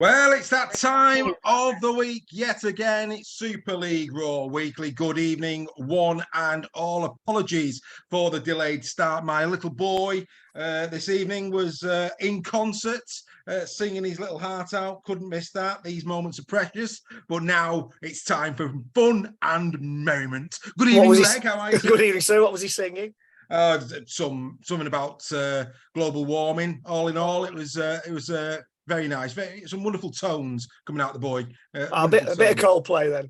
Well, it's that time of the week yet again. It's Super League Raw Weekly. Good evening, one and all. Apologies for the delayed start. My little boy this evening was in concert, singing his little heart out. Couldn't miss that. These moments are precious. But now it's time for fun and merriment. Good evening, Greg. How are you? Good evening, sir. What was he singing? Something about global warming. All in all, it was very nice. Some wonderful tones coming out of the boy. A bit of Coldplay then.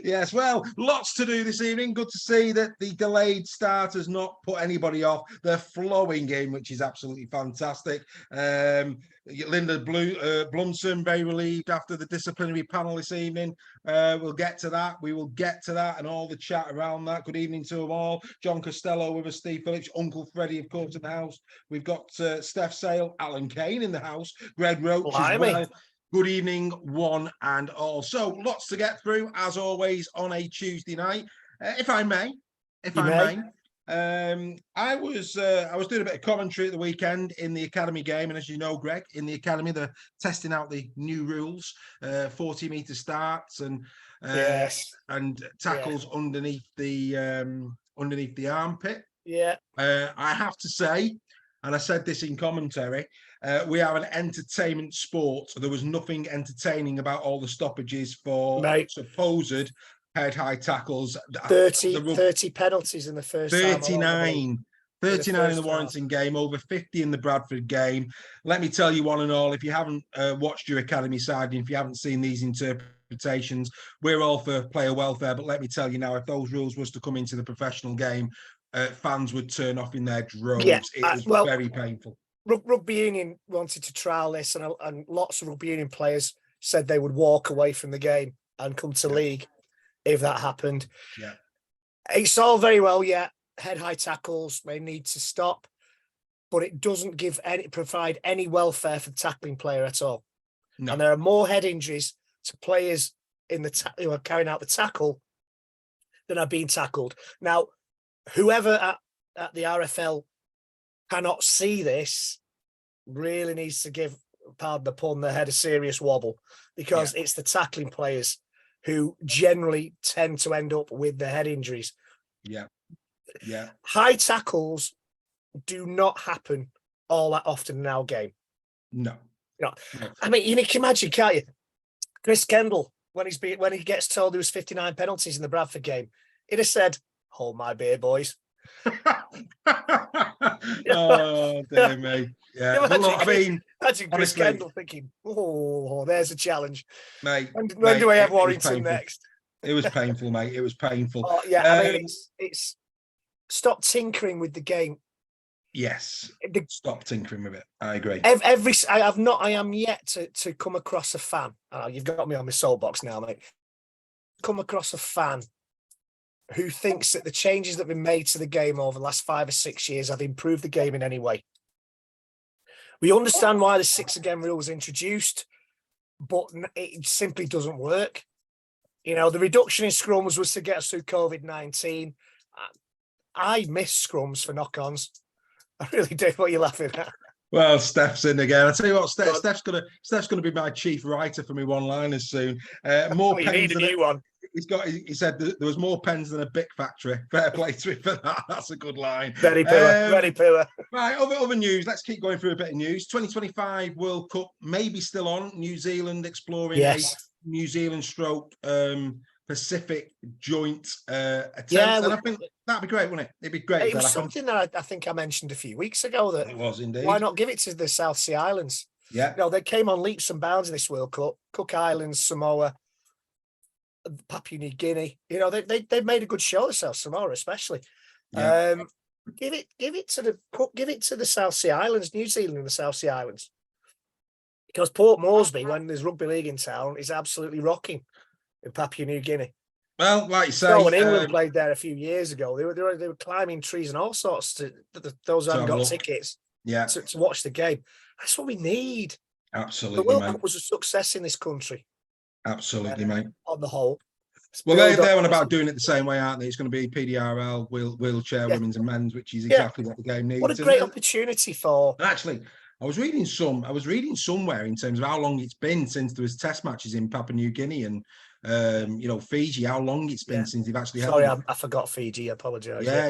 Yes, well, lots to do this evening. Good to see that the delayed start has not put anybody off. They're flowing in, which is absolutely fantastic. Linda Blumson, very relieved after the disciplinary panel this evening. We'll get to that. We will get to that and all the chat around that. Good evening to them all. John Costello with us, Steve Phillips, Uncle Freddie, of course, in the house. We've got Steph Sale, Alan Kane in the house, Greg Roach as well. Good evening, one and all. So lots to get through, as always, on a Tuesday night. If I may, I was doing a bit of commentary at the weekend in the academy game, and as you know, Greg, in the academy they're testing out the new rules, 40-meter starts and tackles underneath the armpit. Yeah, I have to say, and I said this in commentary, we are an entertainment sport. So there was nothing entertaining about all the stoppages for supposed head-high tackles. 30 penalties in the first 39 in the Warrington game, over 50 in the Bradford game. Let me tell you, one and all, if you haven't watched your academy side, and if you haven't seen these interpretations, we're all for player welfare. But let me tell you now, if those rules was to come into the professional game, fans would turn off in their droves. Yeah, it was very painful. Rugby Union wanted to trial this, and lots of Rugby Union players said they would walk away from the game and come to league if that happened. Yeah, it's all very well. Yeah, head-high tackles may need to stop, but it doesn't provide any welfare for the tackling player at all. No. And there are more head injuries to players in who are carrying out the tackle than are being tackled. Now, whoever at the RFL cannot see this really needs to give, pardon the pun, their head a serious wobble, because it's the tackling players who generally tend to end up with the head injuries. Yeah. High tackles do not happen all that often in our game. No. I mean, you can imagine, can't you? Chris Kendall, when he gets told there was 59 penalties in the Bradford game, he'd have said, "Hold my beer, boys." Oh, dear me. Yeah. Imagine Chris Kendall thinking, "Oh, there's a challenge, mate. When do I have Warrington next?" It was painful, mate. It was painful. Oh, yeah, I mean, it's stop tinkering with the game. Yes, stop tinkering with it. I agree. I am yet to come across a fan. You've got me on my soapbox now, mate. Come across a fan who thinks that the changes that have been made to the game over the last 5 or 6 years have improved the game in any way. We understand why the 6-again rule was introduced, but it simply doesn't work. You know, the reduction in scrums was to get us through COVID-19. I miss scrums for knock-ons. I really do. What are you laughing at? Well, Steph's in again. I tell you what, Steph's gonna be my chief writer for me one-liners soon. More you need a new one. He said there was more pens than a Bic factory. Fair play to him for that. That's a good line. Very poor. Right, other news. Let's keep going through a bit of news. 2025 World Cup maybe still on. New Zealand exploring a New Zealand Pacific joint attempt. Yeah, and I think that'd be great, wouldn't it? It'd be great. It was something that I think I mentioned a few weeks ago. That it was indeed. Why not give it to the South Sea Islands? Yeah. You know, they came on leaps and bounds in this World Cup. Cook Islands, Samoa, Papua New Guinea. You know, they made a good show. The South Samoa, especially. Yeah. Give it to the South Sea Islands, New Zealand, and the South Sea Islands, because Port Moresby, when there's rugby league in town, is absolutely rocking in Papua New Guinea. Well, like you say, when England played there a few years ago, they were climbing trees and all sorts those who haven't got tickets. Yeah, to watch the game. That's what we need. Absolutely, the World Cup was a success in this country. Absolutely, mate. On the whole. Well, they're on about doing it the same way, aren't they? It's going to be PDRL, wheelchair, women's and men's, which is exactly what the game needs. What a great opportunity for. Actually, I was reading somewhere in terms of how long it's been since there was test matches in Papua New Guinea and Fiji. How long it's been since they've actually held. Sorry, I forgot Fiji. I apologise. Yeah,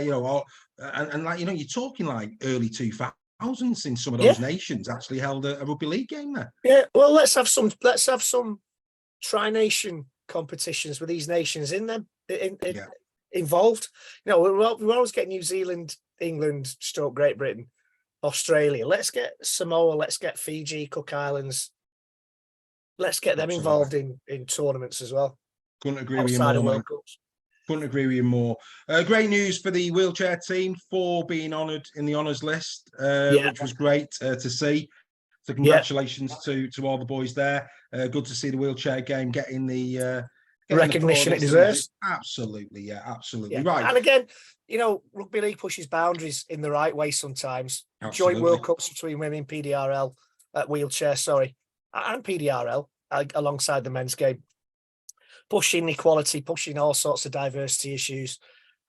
and like you're talking like early 2000s since some of those nations actually held a rugby league game there. Yeah, well, let's have some tri-nation competitions with these nations in them involved. We always get New Zealand, England, Great Britain, Australia. Let's get Samoa. Let's get Fiji, Cook Islands. Let's get them involved in tournaments as well. Couldn't agree with you more, mate. Couldn't agree with you more. Great news for the wheelchair team for being honoured in the honours list, which was great to see. So congratulations to all the boys there. Good to see the wheelchair game getting the recognition it deserves. Absolutely, absolutely. Yeah. Right. And again, rugby league pushes boundaries in the right way sometimes. Absolutely. Joint World Cups between women, PDRL, wheelchair, and PDRL alongside the men's game. Pushing equality, pushing all sorts of diversity issues,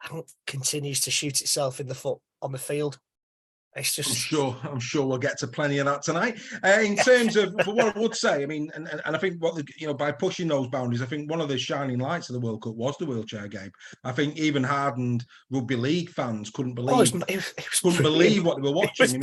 and continues to shoot itself in the foot on the field. It's just. I'm sure we'll get to plenty of that tonight. In terms of, but what I would say, I mean, and I think by pushing those boundaries, I think one of the shining lights of the World Cup was the wheelchair game. I think even hardened rugby league fans couldn't believe believe what they were watching.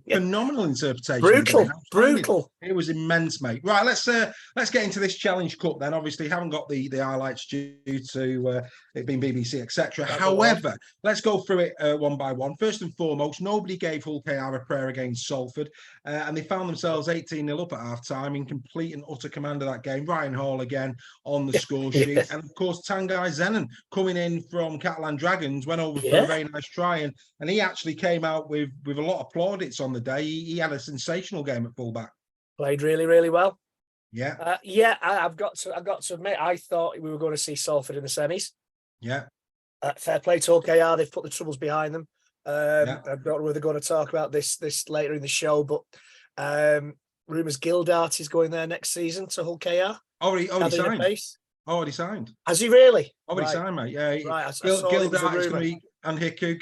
Phenomenal interpretation. Brutal. It was immense, mate. Right, let's get into this Challenge Cup then. Obviously, haven't got the highlights due to it being BBC, etc. However, let's go through it one by one. First and foremost, nobody gave Hull KR a prayer against Salford, and they found themselves 18-0 up at half-time in complete and utter command of that game. Ryan Hall again on the score sheet, and of course Tanguy Zenon coming in from Catalan Dragons went over for a very nice try, and he actually came out with a lot of plaudits on the day. He had a sensational game at fullback. Played really, really well. Yeah. I've got to admit, I thought we were going to see Salford in the semis. Yeah. Fair play to Hull KR. They've put the troubles behind them. I don't know whether they're going to talk about this later in the show, but rumours Gildart is going there next season to Hull KR. Already signed. Already signed. Has he really? Already signed, mate. Yeah. Right. Gildart is going to be, and Hiku.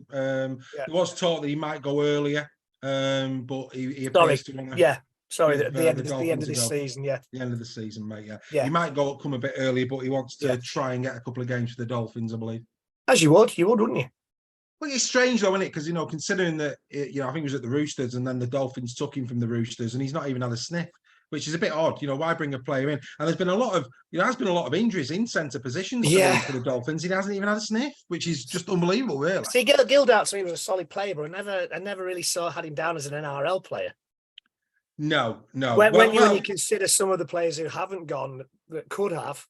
There was talk that he might go earlier, but he appears to want to. Yeah. Sorry, the end of this season, The end of the season, mate, yeah. He might come a bit earlier, but he wants to try and get a couple of games for the Dolphins, I believe. As you would, wouldn't you? Well, it's strange though, isn't it? Because, considering that, I think he was at the Roosters and then the Dolphins took him from the Roosters and he's not even had a sniff, which is a bit odd. Why bring a player in? And there's been a lot of injuries in centre positions for the Dolphins. He hasn't even had a sniff, which is just unbelievable, really. See, Gildart to me was a solid player, but I never really had him down as an NRL player. No. When you consider some of the players who haven't gone that could have,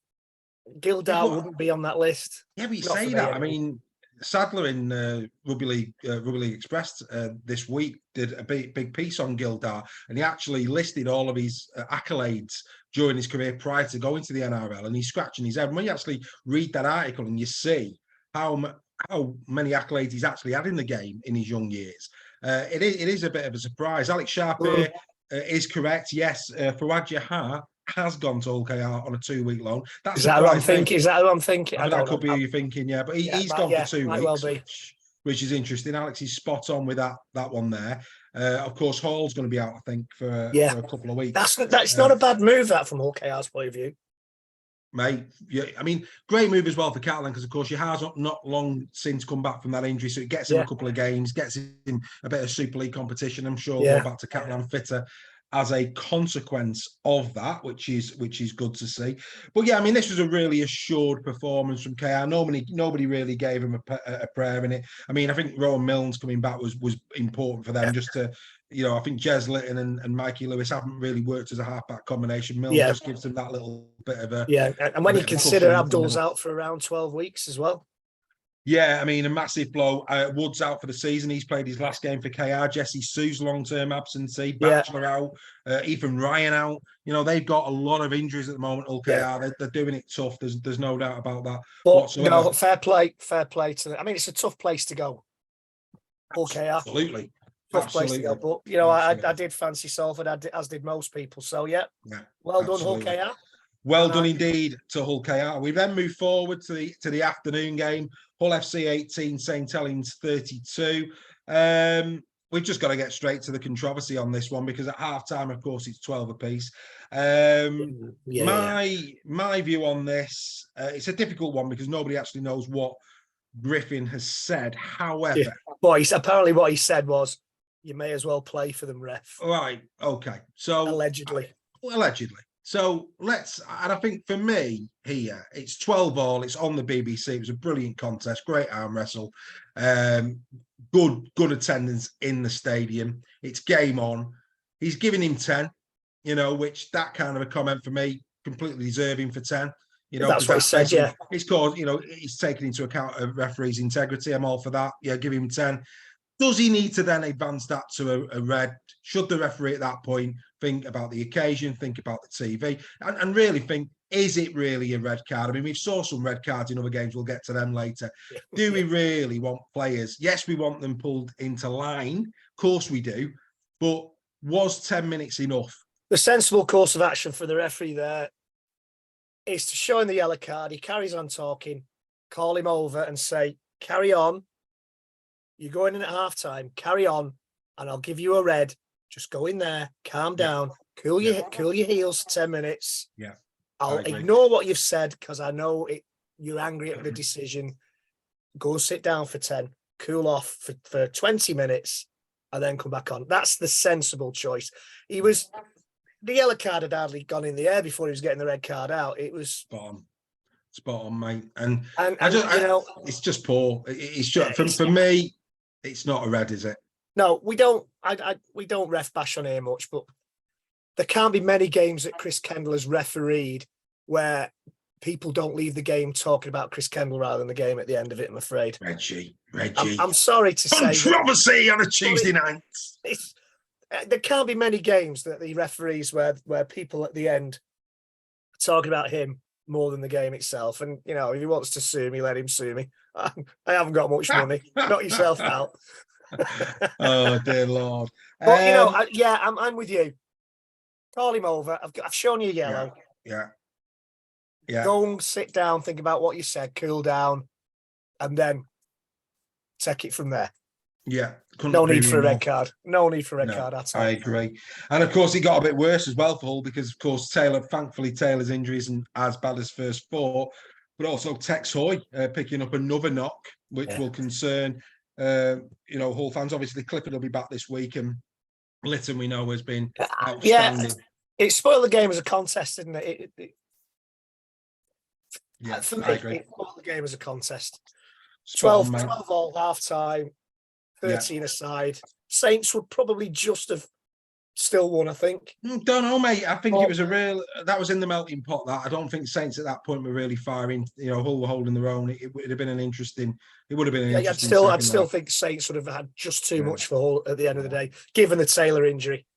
Gildart wouldn't be on that list. Yeah, but you say that. I mean, Sadler in Rugby League Express this week did a big piece on Gildart, and he actually listed all of his accolades during his career prior to going to the NRL, and he's scratching his head. And when you actually read that article and you see how many accolades he's actually had in the game in his young years, it is a bit of a surprise. Alex Sharp is correct. Yes, Fawad Jahar has gone to Hull KR on a 2-week loan. Is that what I'm thinking? That could be what you're thinking, yeah. But he's gone for 2 weeks, which is interesting. Alex is spot on with that one there. Of course, Hall's going to be out, I think, for a couple of weeks. That's not a bad move, that, from Hull KR's point of view. Mate, yeah, I mean, great move as well for Catalan because, of course, he has not long since come back from that injury, so it gets him a couple of games, gets him a bit of Super League competition. I'm sure we'll go back to Catalan fitter as a consequence of that, which is good to see. But yeah, I mean, this was a really assured performance from KR. Nobody really gave him a prayer in it. I mean, I think Rowan Milnes coming back was important for them just to. I think Jez Litton and Mikey Lewis haven't really worked as a halfback combination. Milnes just gives them that little bit of a... Yeah, and when you consider Abdul's out for around 12 weeks as well. Yeah, I mean, a massive blow. Wood's out for the season. He's played his last game for KR. Jesse Sue's long-term absentee. Batchelor out. Ethan Ryan out. They've got a lot of injuries at the moment, Hull KR. They're doing it tough. There's no doubt about that whatsoever. Fair play to them. I mean, it's a tough place to go, Hull KR. Absolutely. Tough place to go, but I did fancy Salford, as did most people. So well done, Hull KR. Well done indeed to Hull KR. We then move forward to the afternoon game. Hull FC 18, St Helens 32. we've just got to get straight to the controversy on this one, because at half-time, of course, it's 12 apiece. My view on this, it's a difficult one because nobody actually knows what Griffin has said. However, apparently what he said was, you may as well play for them, ref. Right. Okay. So allegedly. So and I think for me here, it's 12-all. It's on the BBC. It was a brilliant contest, great arm wrestle, good attendance in the stadium. It's game on. He's giving him 10, which that kind of a comment for me, completely deserving for 10. That's what he said. Yeah, it's called. He's taken into account a referee's integrity. I'm all for that. Yeah, give him 10. Does he need to then advance that to a red? Should the referee at that point think about the occasion, think about the TV, and really think, is it really a red card? I mean, we saw some red cards in other games. We'll get to them later. Do we really want players? Yes, we want them pulled into line. Of course we do. But was 10 minutes enough? The sensible course of action for the referee there is to show him the yellow card. He carries on talking, call him over and say, carry on. You're going in at half-time, carry on, and I'll give you a red. Just go in there, calm down, cool your heels for 10 minutes. Yeah. I'll ignore what you've said because I know you're angry at the decision. Go sit down for 10, cool off for 20 minutes, and then come back on. That's the sensible choice. The yellow card had hardly gone in the air before he was getting the red card out. It was spot on, mate. And it's just poor. It's just for me. It's not a red, is it? No, we don't. We don't ref bash on here much, but there can't be many games that Chris Kendall has refereed where people don't leave the game talking about Chris Kendall rather than the game at the end of it. I'm afraid. Reggie. I'm sorry to say. Controversy on a Tuesday night. There can't be many games that the referees where people at the end are talking about him more than the game itself. And, if he wants to sue me, let him sue me. I haven't got much money. Knock yourself out. Oh, dear Lord. But, I'm with you. Call him over. I've shown you yellow. Yeah. Go and sit down, think about what you said, cool down, and then take it from there. Yeah. No need for a red card. No need for a red card at all. I agree. And of course, it got a bit worse as well for Hull because, of course, thankfully, Taylor's injury isn't as bad as first four, but also Tex Hoy picking up another knock, which will concern, Hull fans. Obviously, Clifford will be back this week, and Lytton, we know, has been outstanding. It spoiled the game as a contest, didn't it? For me, I agree. It spoiled the game as a contest. 12 all half-time. 13 aside. Saints would probably just have still won, I think. Don't know, mate. I think it was that was in the melting pot. That I don't think Saints at that point were really firing. Hull were holding their own. It would have been an interesting. I'd still think Saints would have had just too much for Hull at the end of the day, given the Taylor injury.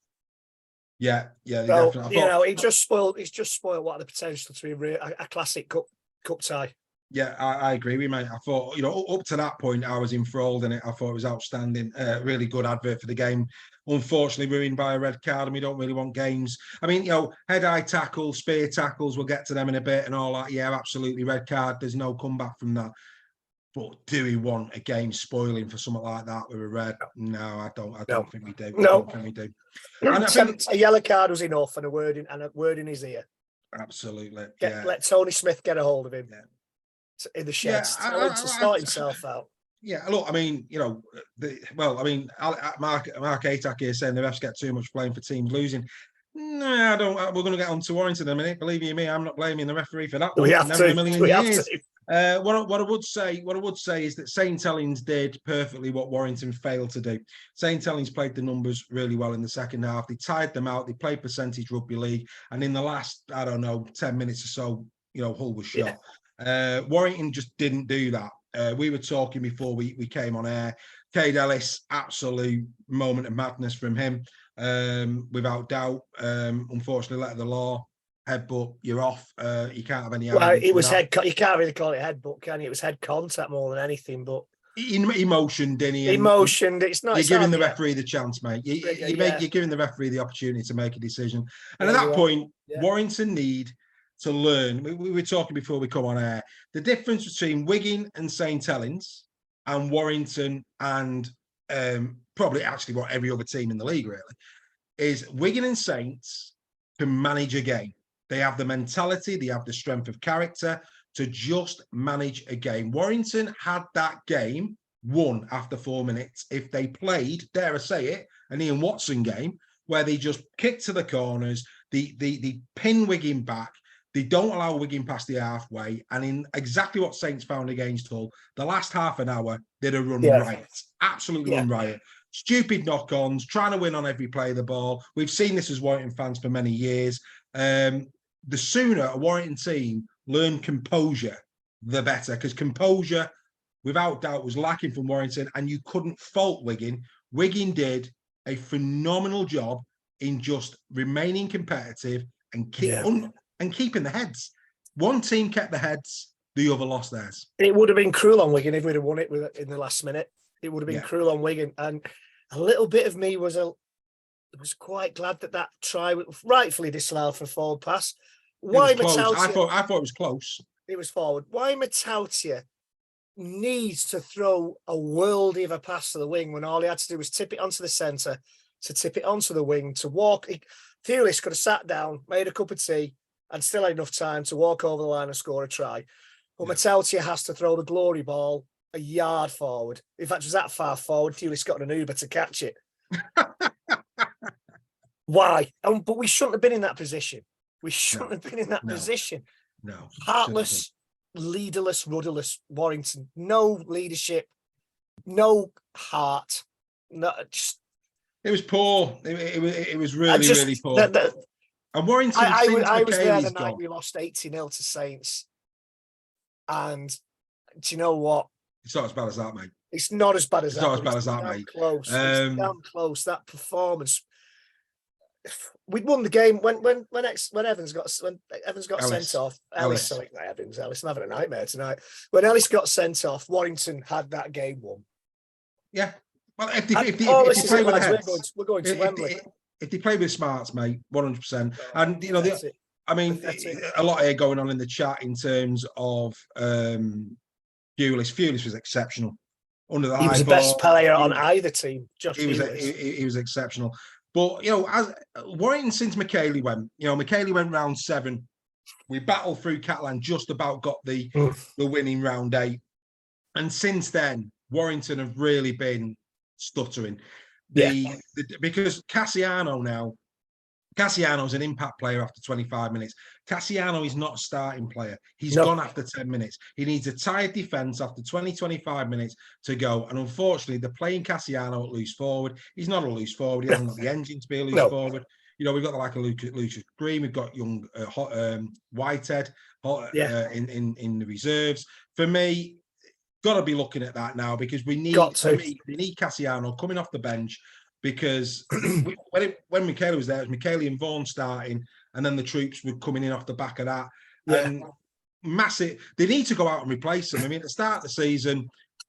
Yeah, so, definitely. It just spoiled what had the potential to be a classic cup tie. Yeah, I agree with you, mate. I thought, up to that point, I was enthralled in it. I thought it was outstanding. Really good advert for the game. Unfortunately, ruined by a red card, and we don't really want games. I mean, head-eye tackles, spear tackles, we'll get to them in a bit and all that. Yeah, absolutely, red card. There's no comeback from that. But do we want a game spoiling for something like that with a red? No, I don't think we do. No. I don't think we do. And a yellow card was enough, and a word in his ear. Absolutely. Let Tony Smith get a hold of him. Yeah. In the sheds, tell him to sort himself out. Yeah, look, I mean, Mark Atack here saying the refs get too much blame for teams losing. No, I don't. We're going to get on to Warrington in a minute. Believe you me, I'm not blaming the referee for that. We have to. What I would say is that St Helens did perfectly what Warrington failed to do. St Helens played the numbers really well in the second half. They tied them out. They played percentage rugby league, and in the last 10 minutes or so, Hull was shot. Warrington just didn't do that. We were talking before we came on air. Cade Ellis, absolute moment of madness from him, without doubt. Unfortunately, letter of the law, headbutt, you're off. You can't have any. Well, it was head. You can't really call it headbutt, can you? It was head contact more than anything. But emotion, didn't he? Emotion. It's not. You're giving the referee the chance, mate. You're giving the referee the opportunity to make a decision. And at that point, Warrington need to learn. We were talking before we come on air. The difference between Wigan and St Helens and Warrington and probably actually what every other team in the league really, is Wigan and Saints can manage a game. They have the mentality, they have the strength of character to just manage a game. Warrington had that game won after 4 minutes if they played, dare I say it, an Ian Watson game where they just kick to the corners, they pin Wigan back, they don't allow Wigan past the halfway, and in exactly what Saints found against Hull, the last half an hour, they'd have run riot, absolutely run riot. Stupid knock-ons, trying to win on every play of the ball. We've seen this as Warrington fans for many years. The sooner a Warrington team learn composure, the better, because composure, without doubt, was lacking from Warrington, and you couldn't fault Wigan. Wigan did a phenomenal job in just remaining competitive and keeping the heads. One team kept the heads, the other lost theirs. It would have been cruel on Wigan if we'd have won it in the last minute. It would have been cruel on Wigan, and a little bit of me was quite glad that try was rightfully disallowed for a forward pass. Why Matautia? I thought it was close. It was forward. Why Matautia needs to throw a worldie of a pass to the wing when all he had to do was tip it onto the centre, to tip it onto the wing, to walk. Pulis could have sat down, made a cup of tea, and still had enough time to walk over the line and score a try. But Matautia has to throw the glory ball a yard forward. In fact, it was that far forward, Pulis got an Uber to catch it. Why? But we shouldn't have been in that position. We shouldn't have been in that position. No. Heartless, leaderless, rudderless Warrington. No leadership, no heart. No, it was poor. It was really, really poor. And Warrington, I was there the night we lost 80-0 to Saints. And do you know what? It's not as bad as that, mate. It's not as bad as that. It's not as bad as that, mate. Close. It's damn close. That performance. We'd won the game when Evans got sent off. Ellis. I'm having a nightmare tonight. When Ellis got sent off, Warrington had that game won. Yeah. Well, if they play with heads, we're going to Wembley. If they play with smarts, mate, 100%. And you know, a lot here going on in the chat in terms of Pulis. Pulis was exceptional. Under the he was the best player on either team. He was exceptional. But you know, as Warrington since McKaylee went, McKaylee went round 7. We battled through Catalan, just about got the winning round 8, and since then Warrington have really been stuttering. Because Cassiano's an impact player after 25 minutes. Cassiano is not a starting player. He's gone after 10 minutes. He needs a tired defence after 25 minutes to go. And unfortunately, they're playing Cassiano at loose forward. He's not a loose forward. He hasn't got the engine to be a loose forward. We've got like a Lucas Green. We've got young Whitehead in the reserves. For me, got to be looking at that now, because we need Cassiano coming off the bench. Because when Michaela was there, it was Michaela and Vaughan starting, and then the troops were coming in off the back of that. And massive, they need to go out and replace them. I mean, at the start of the season,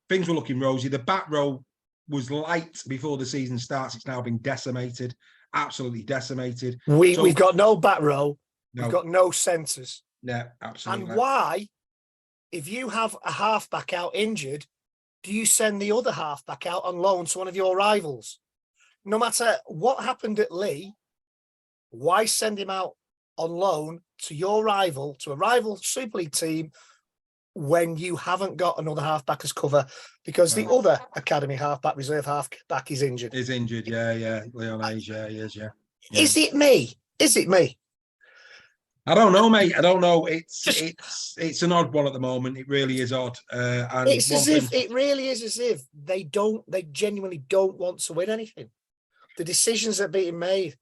things were looking rosy. The back row was light before the season starts. It's now been decimated, absolutely decimated. We've got no back row. We've got no centres. Yeah, absolutely. And why, if you have a halfback out injured, do you send the other halfback out on loan to one of your rivals? No matter what happened at Lee, why send him out on loan to your rival, to a rival Super League team, when you haven't got another halfback as cover? Because the other academy halfback, reserve halfback, is injured. Is injured, Leon Hayes, he is, Is it me? Is it me? I don't know, mate. I don't know. It's an odd one at the moment. It really is odd. And it really is as if they genuinely don't want to win anything. The decisions that are being made.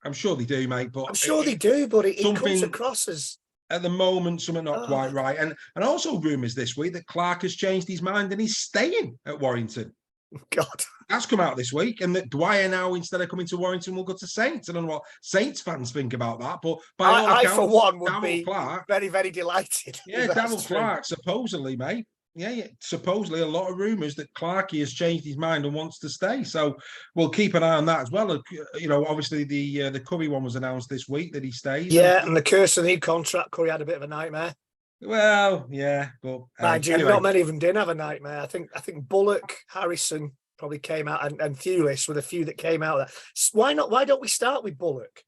I'm sure they do, mate. But it comes across as, at the moment, something not quite right. And also rumours this week that Clark has changed his mind and he's staying at Warrington. God, that's come out this week, and that Dwyer now, instead of coming to Warrington, will go to Saints. I don't know what Saints fans think about that, but I for one would be very, very delighted. Yeah, Darryl Clark, supposedly, mate. Yeah, supposedly a lot of rumours that Clarkey has changed his mind and wants to stay. So we'll keep an eye on that as well. Obviously the Curry one was announced this week that he stays. Yeah, and the Kirsten contract, Curry had a bit of a nightmare. Well, yeah, but mind you, not many of them didn't have a nightmare. I think Bullock, Harrison, probably came out, and Thewlis were the few that came out of that. Why not? Why don't we start with Bullock?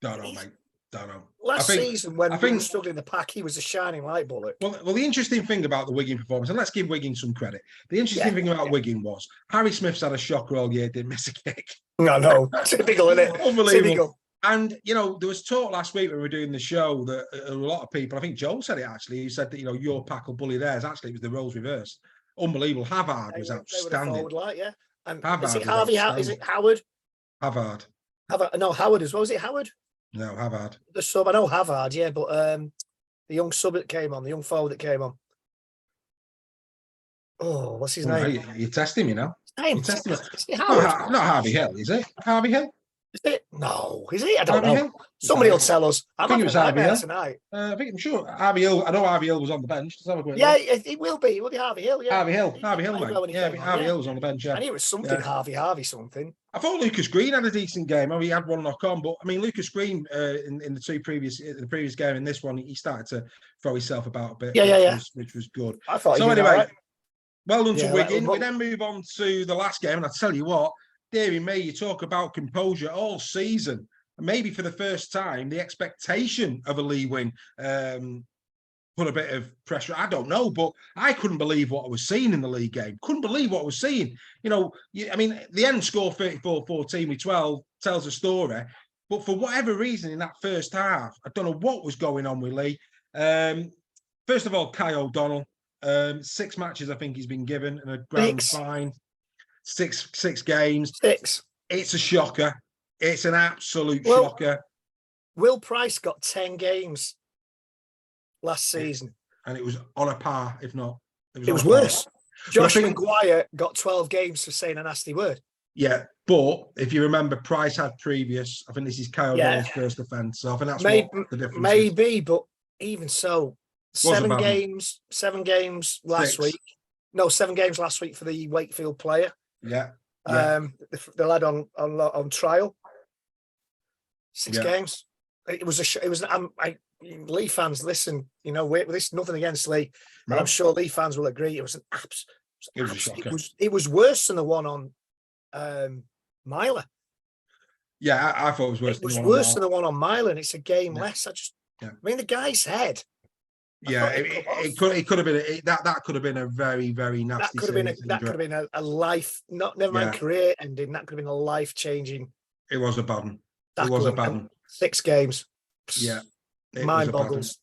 Don't know, mate. Don't know. Last season, when we were struggling in the pack, he was a shining light, Bullock. Well, the interesting thing about the Wigan performance, and let's give Wigan some credit. The interesting thing about Wigan was Harry Smith's had a shocker all year, didn't miss a kick. No, typical, isn't it? Unbelievable. Typical. And, there was talk last week when we were doing the show that a lot of people, I think Joel said it actually, he said that, your pack will bully theirs. Actually, it was the roles reversed. Unbelievable. Havard was outstanding. Forward light, yeah. And Havard is it Harvey? Is it Howard? Havard. No, Howard as well. Was it Howard? No, Havard. The sub, I know Havard, yeah, but the young sub that came on, the young forward that came on. Oh, what's his name? You're testing me now. You're testing me. Howard? Not Harvey Hill, is it? Harvey Hill? Is it? No, is it? I don't Harvey know. Hill? Somebody will tell us. I think it was Harvey Hill tonight. I'm sure Harvey Hill. I know Harvey Hill was on the bench. Yeah, it will be. It will be Harvey Hill. Yeah, Harvey Hill, mate. Yeah, Harvey Hill was on the bench. Yeah, I knew it was something Harvey something. I thought Lucas Green had a decent game. I mean, he had one knock on, but I mean, Lucas Green in the previous game, in this one, he started to throw himself about a bit. Which was good. I thought. So anyway, right. Well done to Wigan. We then move on to the last game, and I tell you what, dearie me, you talk about composure all season. Maybe for the first time, the expectation of a Leigh win put a bit of pressure. I don't know, but I couldn't believe what I was seeing in the league game. Couldn't believe what I was seeing. I mean, the end score 34-14 with 12 tells a story. But for whatever reason, in that first half, I don't know what was going on with Leigh. First of all, Kai O'Donnell. 6 matches, I think he's been given, and a grand fine. Six games. 6. It's a shocker. It's an absolute shocker. Will Price got 10 games last season, and it was on a par, if not. It was worse. Josh Maguire got 12 games for saying a nasty word. Yeah, but if you remember, Price had previous. I think this is Kyle O'Donnell's first offence, so I think that's what the difference. Maybe, but even so, 7 games last week. No, 7 games last week for the Wakefield player. Yeah. The lad on trial. 6 games. It was Leigh fans, listen. This nothing against Leigh, and I'm sure Leigh fans will agree. It was a shocker. It was worse than the one on Myler. Yeah, I thought it was worse. It was worse than the one on Myler, and it's a game less. I mean, the guy's head. Yeah, it could have been that could have been a very, very nasty. That could have been a life, never mind career ending. That could have been a life changing. It was a bad one. It was a bad one. 6 games. Yeah, mind boggles.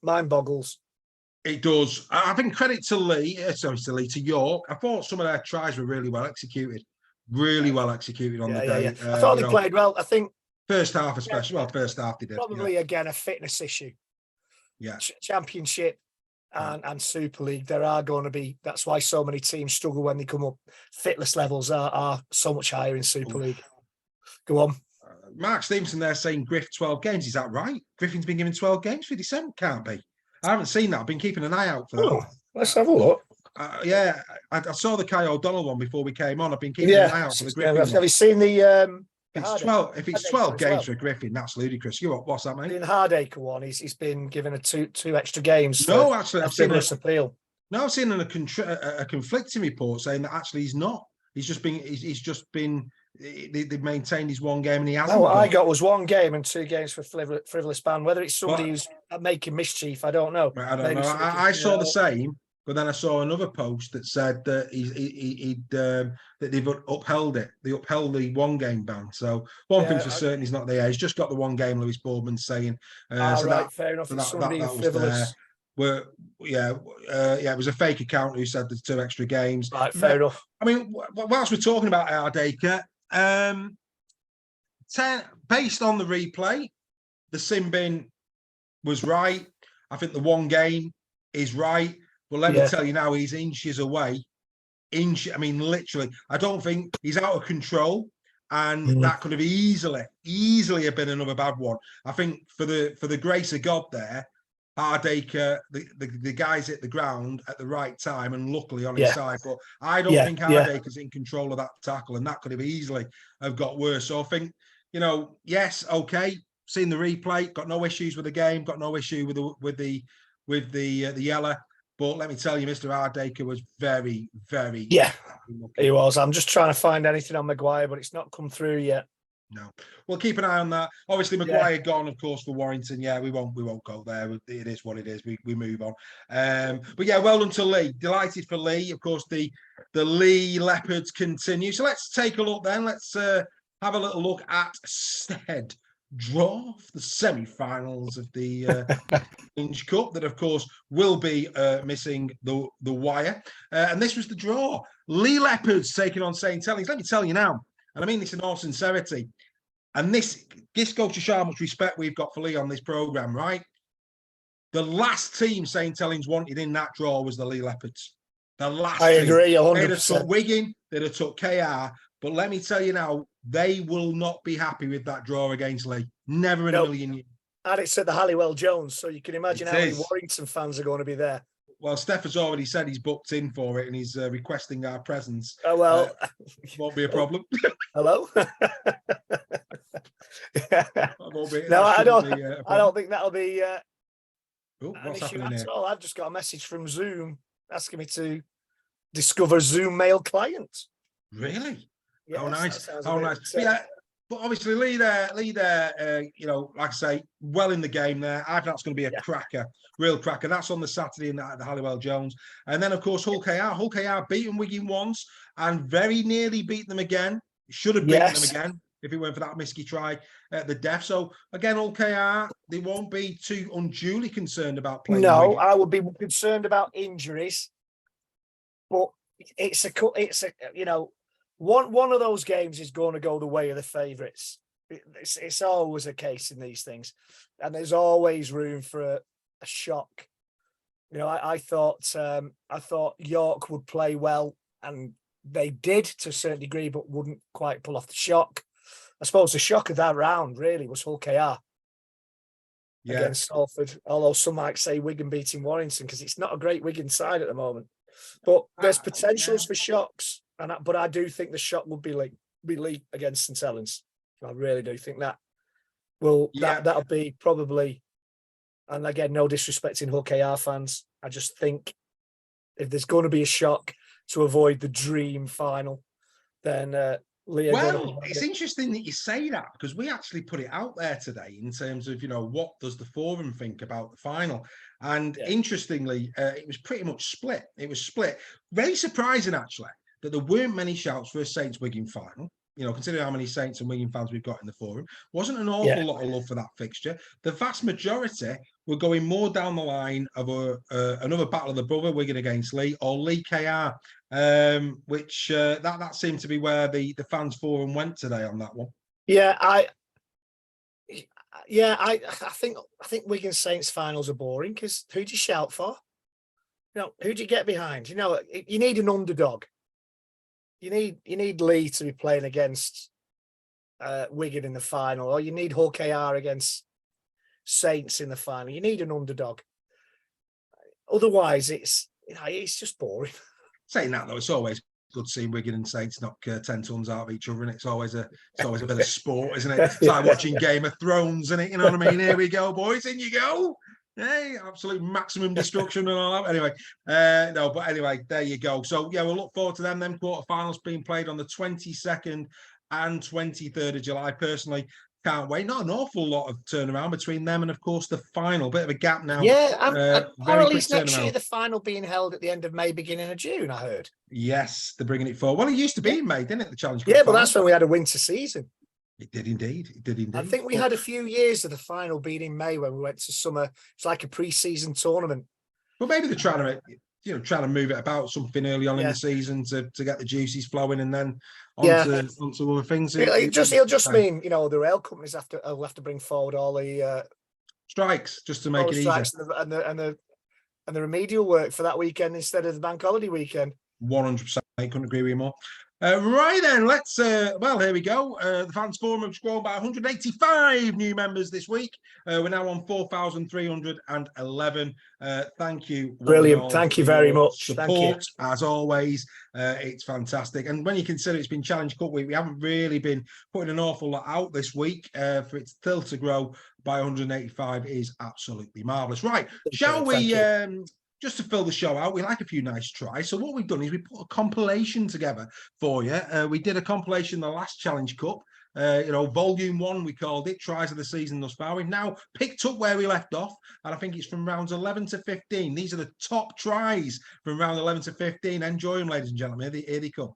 It does. I think credit to Leigh. To York. I thought some of their tries were really well executed. Really well executed on the day. I thought they played well. I think first half, especially. Well, first half they did. Probably again a fitness issue. Yeah, Championship. And Super League, there are going to be. That's why so many teams struggle when they come up. Fitness levels are so much higher in Super League. Go on. Mark Stevenson there saying Griff 12 games. Is that right? Griffin's been given 12 games for December. Can't be. I haven't seen that. I've been keeping an eye out for that. Oh, let's have a look. I saw the Kai O'Donnell one before we came on. I've been keeping an eye out for the Griffin. Have you seen the? It's 12. If it's 12 games for Griffin, that's ludicrous. What's that, mate? In Hardacre one, he's been given two extra games. No, actually, I've seen appeal. No, I've seen a conflicting report saying that actually he's not. He's just been. They've maintained his 1 game and he hasn't. What I got was 1 game and 2 games for frivolous ban. Whether it's somebody who's making mischief, I don't know. I don't know. I saw the same. But then I saw another post that said that that they've upheld it. They upheld the 1 game ban. So one thing's for certain, he's not there. He's just got the 1 game. Lewis Boardman's saying. Fair enough. Somebody frivolous. It was a fake account who said there's 2 extra games. Right, fair enough. I mean, whilst we're talking about Hardacre, based on the replay, the sin bin was right. I think the 1 game is right. Well, let me tell you now, he's inches away. I mean, literally, I don't think he's out of control. And that could have easily have been another bad one. I think for the grace of God there, Hardacre, the guys hit the ground at the right time and luckily on his side. But I don't think Hardacre's in control of that tackle, and that could have easily have got worse. So I think, yes, okay, seen the replay, got no issues with the game, got no issue with the yellow. But let me tell you, Mr. Hardaker was very, very lucky. He was. I'm just trying to find anything on Maguire, but it's not come through yet. No, we'll keep an eye on that. Obviously, Maguire gone, of course, for Warrington. Yeah, we won't go there. It is what it is. We move on. But yeah, well done to Lee. Delighted for Lee. Of course, the Lee Leopards continue. So let's take a look then. Let's have a little look at said draw for the semi-finals of the Inch Cup that, of course, will be missing the wire. And this was the draw. Lee Leopards taking on St. Helens. Let me tell you now, and I mean this in all sincerity, and this goes to show how much respect we've got for Lee on this programme, right? The last team St. Helens wanted in that draw was the Lee Leopards. The last I agree, 100%. They'd have took Wigan, they'd have took KR, but let me tell you now, they will not be happy with that draw against Lee. Never in a million years. And it's at the Halliwell Jones, so you can imagine how many Warrington fans are going to be there. Well, Steph has already said he's booked in for it and he's requesting our presence. Oh, well. Won't be a problem. Hello? No, I don't think that'll be an issue at all. I've just got a message from Zoom asking me to discover Zoom mail client. Really? Yes, oh, nice. Oh, nice. Yeah. But obviously, Lee there, you know, like I say, well in the game there. I think that's going to be a cracker, real cracker. That's on the Saturday at the Halliwell Jones. And then, of course, Hull KR. Hull KR beaten Wigan once and very nearly beat them again. Should have beaten them again if it weren't for that Miskey try at the death. So, again, Hull KR, they won't be too unduly concerned about playing Wigan. I would be concerned about injuries. But it's a you know, one of those games is going to go the way of the favourites. It's always a case in these things, and there's always room for a shock. You know, I thought York would play well, and they did to a certain degree, but wouldn't quite pull off the shock. I suppose the shock of that round really was Hull KR against Salford. Although some might say Wigan beating Warrington because it's not a great Wigan side at the moment, but there's potentials for shocks. But I do think the shock would be Lee against St. Helens. I really do think that. Well, that'll be probably, and again, no disrespecting Hull KR fans. I just think if there's going to be a shock to avoid the dream final, then Lee. Well, it's interesting that you say that because we actually put it out there today in terms of, you know, what does the forum think about the final? And interestingly, it was pretty much split. It was split. Very surprising, actually, that there weren't many shouts for a Saints Wigan final. You know, considering how many Saints and Wigan fans we've got in the forum, wasn't an awful lot of love for that fixture. The vast majority were going more down the line of another battle of the brother, Wigan against Lee, or Lee KR, which that seemed to be where the fans forum went today on that one. I think Wigan Saints finals are boring because who do you shout for? You know, who do you get behind? You know, you need an underdog. You need Lee to be playing against Wigan in the final, or you need Hull KR against Saints in the final. You need an underdog. Otherwise, it's just boring. Saying that though, it's always good seeing Wigan and Saints knock 10 tons out of each other, and it's always a bit of sport, isn't it? It's like watching Game of Thrones, isn't it? You know what I mean? Here we go, boys, in you go. Hey, absolute maximum destruction and all that. Anyway, but anyway, there you go. So yeah, we'll look forward to them quarterfinals being played on the 22nd and 23rd of July. Personally, can't wait. Not an awful lot of turnaround between them and, of course, the final. Bit of a gap now. Yeah, apparently next year the final being held at the end of May, beginning of June, I heard. Yes, they're bringing it forward. Well, it used to be in May, didn't it, the Challenge Cup? Yeah, but that's when we had a winter season. It did indeed. It did indeed. I think we had a few years of the final being in May when we went to summer. It's like a pre-season tournament. Well, maybe they're trying to move it about something early on in the season to get the juices flowing and then onto other things. It'll just mean, you know, the rail companies will have to bring forward all the strikes just to make it easier and the remedial work for that weekend instead of the bank holiday weekend. 100%. I couldn't agree with you more. Right then, let's, well, here we go. The fans forum have grown by 185 new members this week. We're now on 4,311. Thank you. Brilliant. Thank you very much. Support, as always. It's fantastic. And when you consider it's been Challenge Cup week, we haven't really been putting an awful lot out this week. For it still to grow by 185 is absolutely marvellous. Right, shall we just to fill the show out, we like a few nice tries. So what we've done is we put a compilation together for you. We did a compilation the last Challenge Cup. Volume 1, we called it, tries of the season thus far. We've now picked up where we left off, and I think it's from rounds 11 to 15. These are the top tries from round 11 to 15. Enjoy them, ladies and gentlemen. Here they come.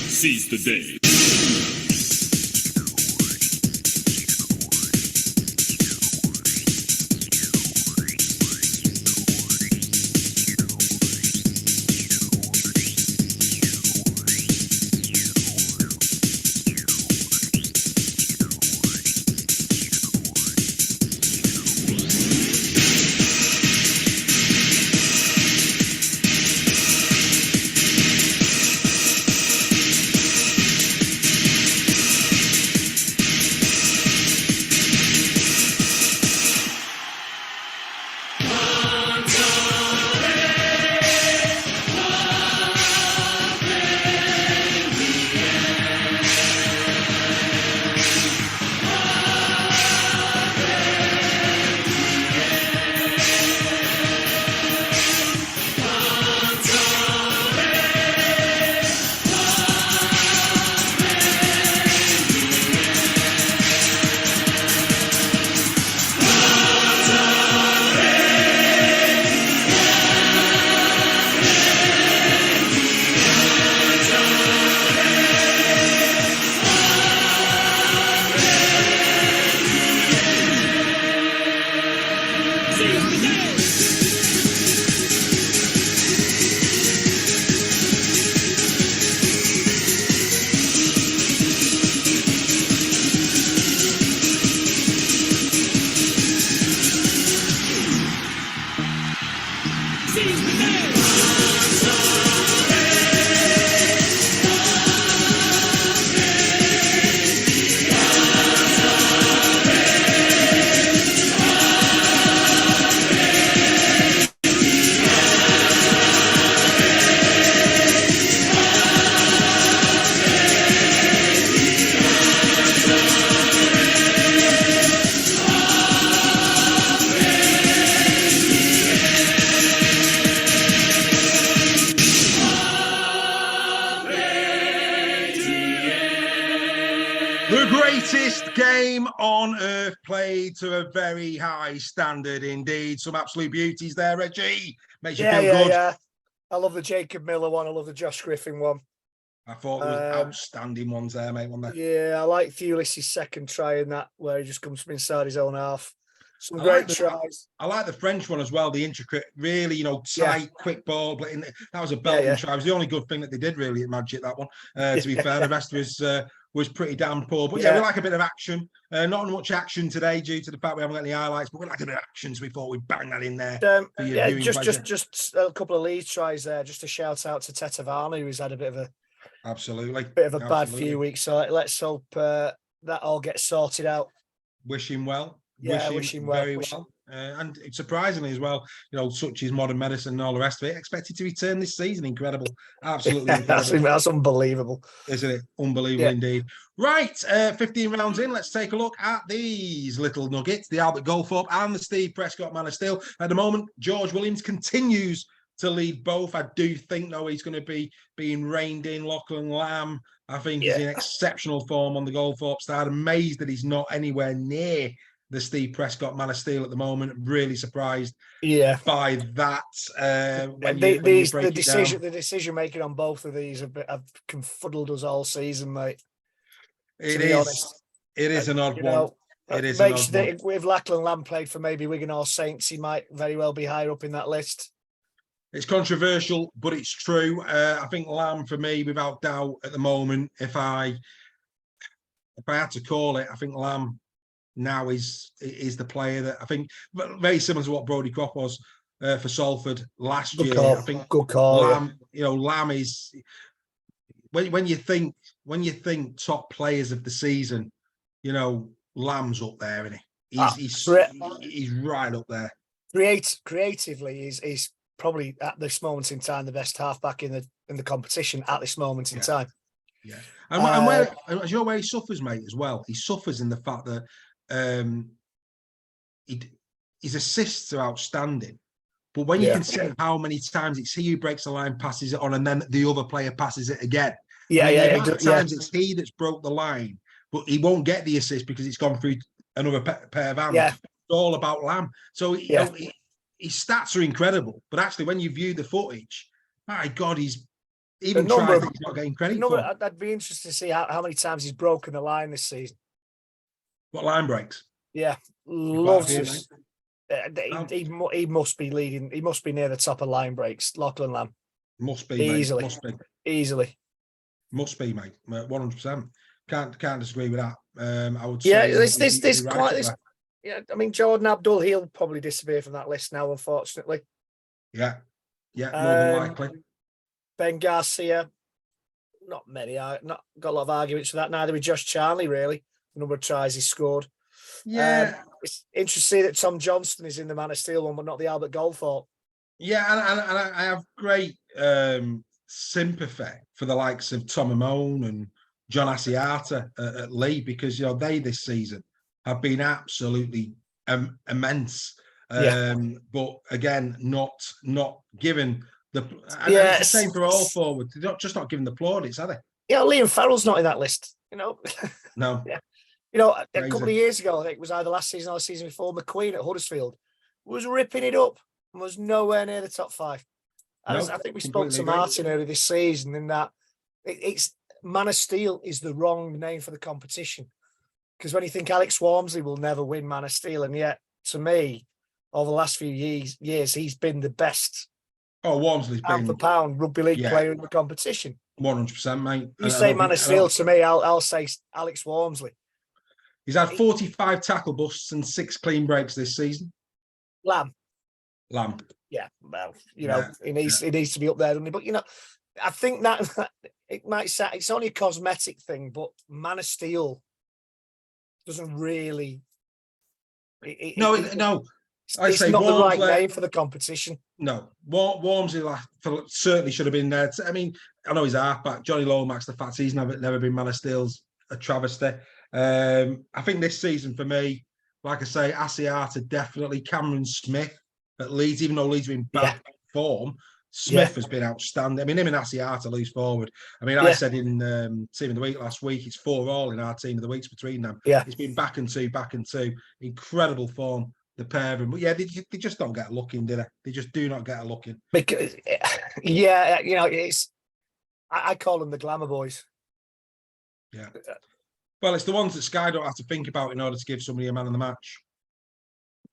Seize the day. The greatest game on earth, played to a very high standard indeed. Some absolute beauties there, Reggie. Makes you feel good. Yeah. I love the Jacob Miller one. I love the Josh Griffin one. I thought there was outstanding ones there, mate, wasn't there? Yeah, I like Thewlis's second try in that, where he just comes from inside his own half. Some great tries. I like the French one as well, the intricate, really, tight, quick ball. But that was a belting try. It was the only good thing that they did, really, at Magic, that one. To be fair, the rest was pretty damn poor. But yeah, we like a bit of action. Not much action today due to the fact we haven't got any highlights, but we like a bit of action, so we thought we'd bang that in there. Just a couple of lead tries there. Just a shout out to Tetavani, who's had a bit of a bad few weeks. So let's hope that all gets sorted out. Wish him well. Yeah, wish him well. And surprisingly as well, such as modern medicine and all the rest of it, expected to return this season. Incredible. Absolutely incredible. That's unbelievable. Isn't it? Unbelievable indeed. Right, 15 rounds in, let's take a look at these little nuggets, the Albert Goldthorpe and the Steve Prescott Man of Steel. At the moment, George Williams continues to lead both. I do think, though, he's going to be being reined in. Lachlan Lamb, I think, is in exceptional form on the Goldthorpe side. Amazed that he's not anywhere near the Steve Prescott Man of Steel at the moment. Really surprised by that. The decision making on both of these have confuddled us all season, mate. It is an odd one. It is an odd one. If Lachlan Lamb played for maybe Wigan or Saints, he might very well be higher up in that list. It's controversial, but it's true. I think Lamb, for me, without doubt, at the moment, if I had to call it, I think Lamb now is the player that I think very similar to what Brodie Croft was for Salford last year. I think good call. Lamb, Lamb is when you think top players of the season, Lamb's up there, isn't he? He's right up there. Creatively, he's probably at this moment in time the best halfback in the competition at this moment in time. Yeah, and where he suffers, mate, as well. He suffers in the fact that his assists are outstanding, but when you consider how many times it's he who breaks the line, passes it on, and then the other player passes it again. Times it's he that's broke the line, but he won't get the assist because it's gone through another pair of hands. Yeah. It's all about Lamb. So his stats are incredible, but actually, when you view the footage, my God, he's even trying. He's not getting credit for. I'd be interested to see how many times he's broken the line this season. What line breaks? Yeah, loves it. He must be leading. He must be near the top of line breaks. Lachlan Lamb must be easily. Must be, mate. 100%. Can't disagree with that. I would say. Yeah, there's quite this. Yeah, I mean, Jordan Abdul, he'll probably disappear from that list now, unfortunately. Yeah, more than likely. Ben Garcia, not got a lot of arguments for that. Neither with Josh Charnley, really. The number of tries he scored. Yeah, it's interesting that Tom Johnston is in the Man of Steel one, but not the Albert Goldthorpe. Yeah, and I have great sympathy for the likes of Tom Amone and John Asiata at Lee, because they this season have been absolutely immense. But again, not given the. It's the same for all forwards. They're not given the plaudits, are they? Yeah, Liam Farrell's not in that list. No. Yeah. A couple of years ago, I think it was either last season or the season before, McQueen at Huddersfield was ripping it up and was nowhere near the top five. I think we spoke to Martin earlier this season, in that it's Man of Steel is the wrong name for the competition. Because when you think Alex Walmsley will never win Man of Steel, and yet, to me, over the last few years, he's been the best. Oh, Walmsley's pound for pound rugby league player in the competition. 100%, mate. You say Man of Steel to me, I'll say Alex Walmsley. He's had 45 tackle busts and 6 clean breaks this season. Lamb. Yeah, well, he needs to be up there, doesn't he? But I think that it might say it's only a cosmetic thing, but Man of Steel doesn't really. No. It's not the right name for the competition. No, Walmsley certainly should have been there. I mean, I know he's halfback. Johnny Lomax, the fact he's never been Man of Steel's a travesty. I think this season for me, like I say, Asiata definitely. Cameron Smith at Leeds, even though Leeds have been bad form, Smith has been outstanding. I mean, him and Asiata loose forward. I mean, I said in Team of the Week last week, it's 4-all in our Team of the Weeks between them. Yeah, it's been back and two. Incredible form, the pair of them. But they just don't get a look in, do they? They just do not get a look in. Because, it's. I call them the glamour boys. Yeah. Well, it's the ones that Sky don't have to think about in order to give somebody a man of the match.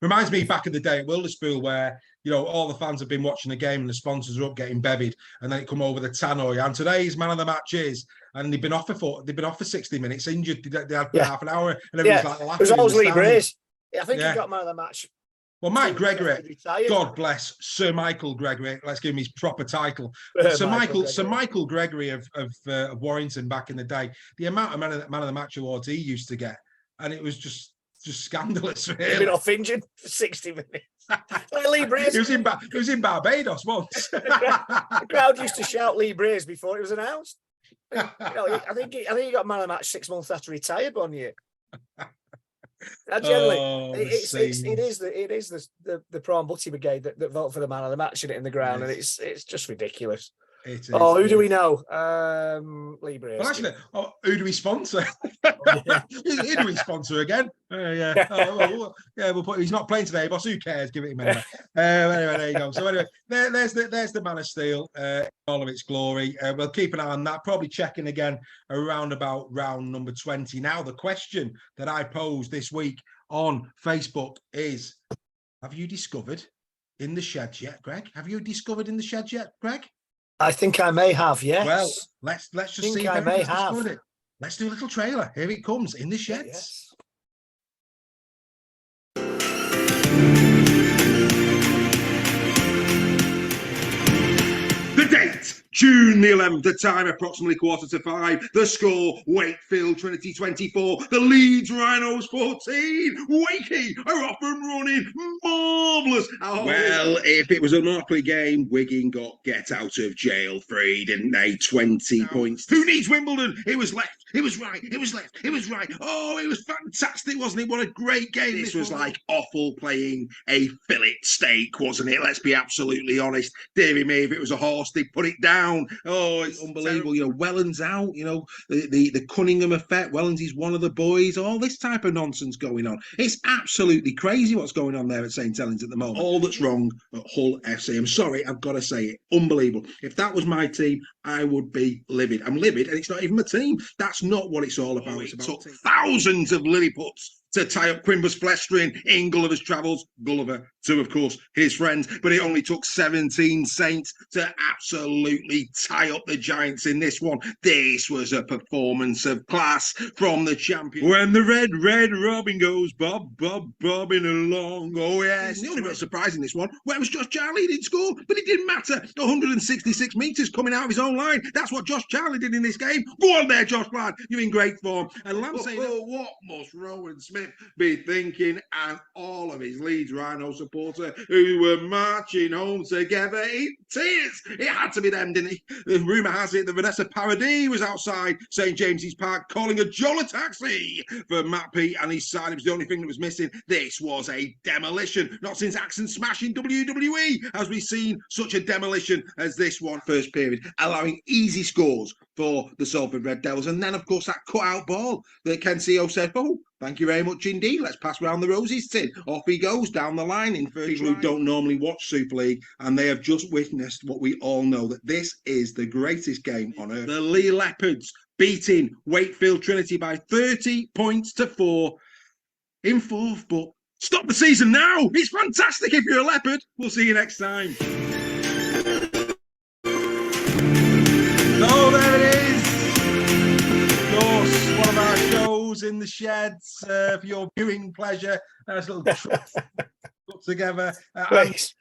Reminds me back in the day at Wilderspool where, all the fans have been watching the game and the sponsors are up getting bevied, and then it come over the tannoy. And today's man of the match is, and they've been off for 60 minutes, injured. They had half an hour, and everybody's like laughing. It was always Lee Brace. I think he got man of the match. Well, Mike Gregory, God bless Sir Michael Gregory. Let's give him his proper title. Sir Michael Gregory of Warrington back in the day. The amount of man of the match awards he used to get, and it was just just scandalous, He's really. been off injured for 60 minutes. Like Lee Breers. He was in Barbados once. The crowd used to shout Lee Breers before it was announced. I think he got man of the match 6 months after he retired one year. Generally, it is the Prawn Butty Brigade that vote for the man of the match in the ground, and it's just ridiculous. It is, who do we know? Lee Breers. Well, actually, who do we sponsor? Who do we sponsor again? We'll put. He's not playing today, boss. Who cares? Give it him anyway. Anyway, there you go. So anyway, there's the Man of Steel, all of its glory. We'll keep an eye on that. Probably checking again around about round number 20. Now, the question that I posed this week on Facebook is: have you discovered in the sheds yet, Greg? Have you discovered in the sheds yet, Greg? I think I may have, yes. Well, let's just see if I may have discovered it. Let's do a little trailer. Here it comes, in the sheds. Yes. The date, June the 11th, the time approximately 4:45. The score, Wakefield Trinity 24, the Leeds Rhinos 14. Wakey are off and running. Marvellous. Well, if it was a Monopoly game, Wigan got get out of jail free, didn't they? 20 points. Who needs Wimbledon? It was left. It was right. It was left. It was right. Oh, it was fantastic, wasn't it? What a great game. This was like offal playing a fillet steak, wasn't it? Let's be absolutely honest. Deary me, if it was a horse, they'd put it down. Oh, it's unbelievable. Terrible. Wellens out, the Cunningham effect. Wellens is one of the boys. All this type of nonsense going on. It's absolutely crazy what's going on there at St. Helens at the moment. All that's wrong at Hull FC. I'm sorry, I've got to say it. Unbelievable. If that was my team, I would be livid. I'm livid, and it's not even my team. That's not what it's all about. It's about thousands of Lilliputs to tie up Quimber's flestering in Gulliver's Travels. Gulliver, to, of course, his friends. But it only took 17 Saints to absolutely tie up the Giants in this one. This was a performance of class from the champion. When the red robin goes bobbing along. Oh, yes. The only real surprise in this one, where was Josh Charlie? He didn't score, but it didn't matter. 166 metres coming out of his own line. That's what Josh Charlie did in this game. Go on there, Josh, lad. You're in great form. And Lamb saying, what must Rowan Smith be thinking, and all of his Leeds Rhino supporter who were marching home together in tears. It had to be them, didn't it? The rumour has it that Vanessa Paradis was outside St James's Park calling a Jola taxi for Matt Pete and his side. It was the only thing that was missing. This was a demolition. Not since Axe and Smash in WWE has we seen such a demolition as this one. First period, allowing easy scores for the Salford Red Devils. And then, of course, that cut-out ball that Ken CEO said, oh, thank you very much indeed. Let's pass round the roses tin. Off he goes down the line in for people who don't normally watch Super League, and they have just witnessed what we all know, that this is the greatest game on earth. The Lee Leopards beating Wakefield Trinity by 30 points to 4 in fourth, but stop the season now. It's fantastic if you're a Leopard. We'll see you next time. So there it is. Of course, one of our shows in the sheds for your viewing pleasure. Nice little trip put together. Please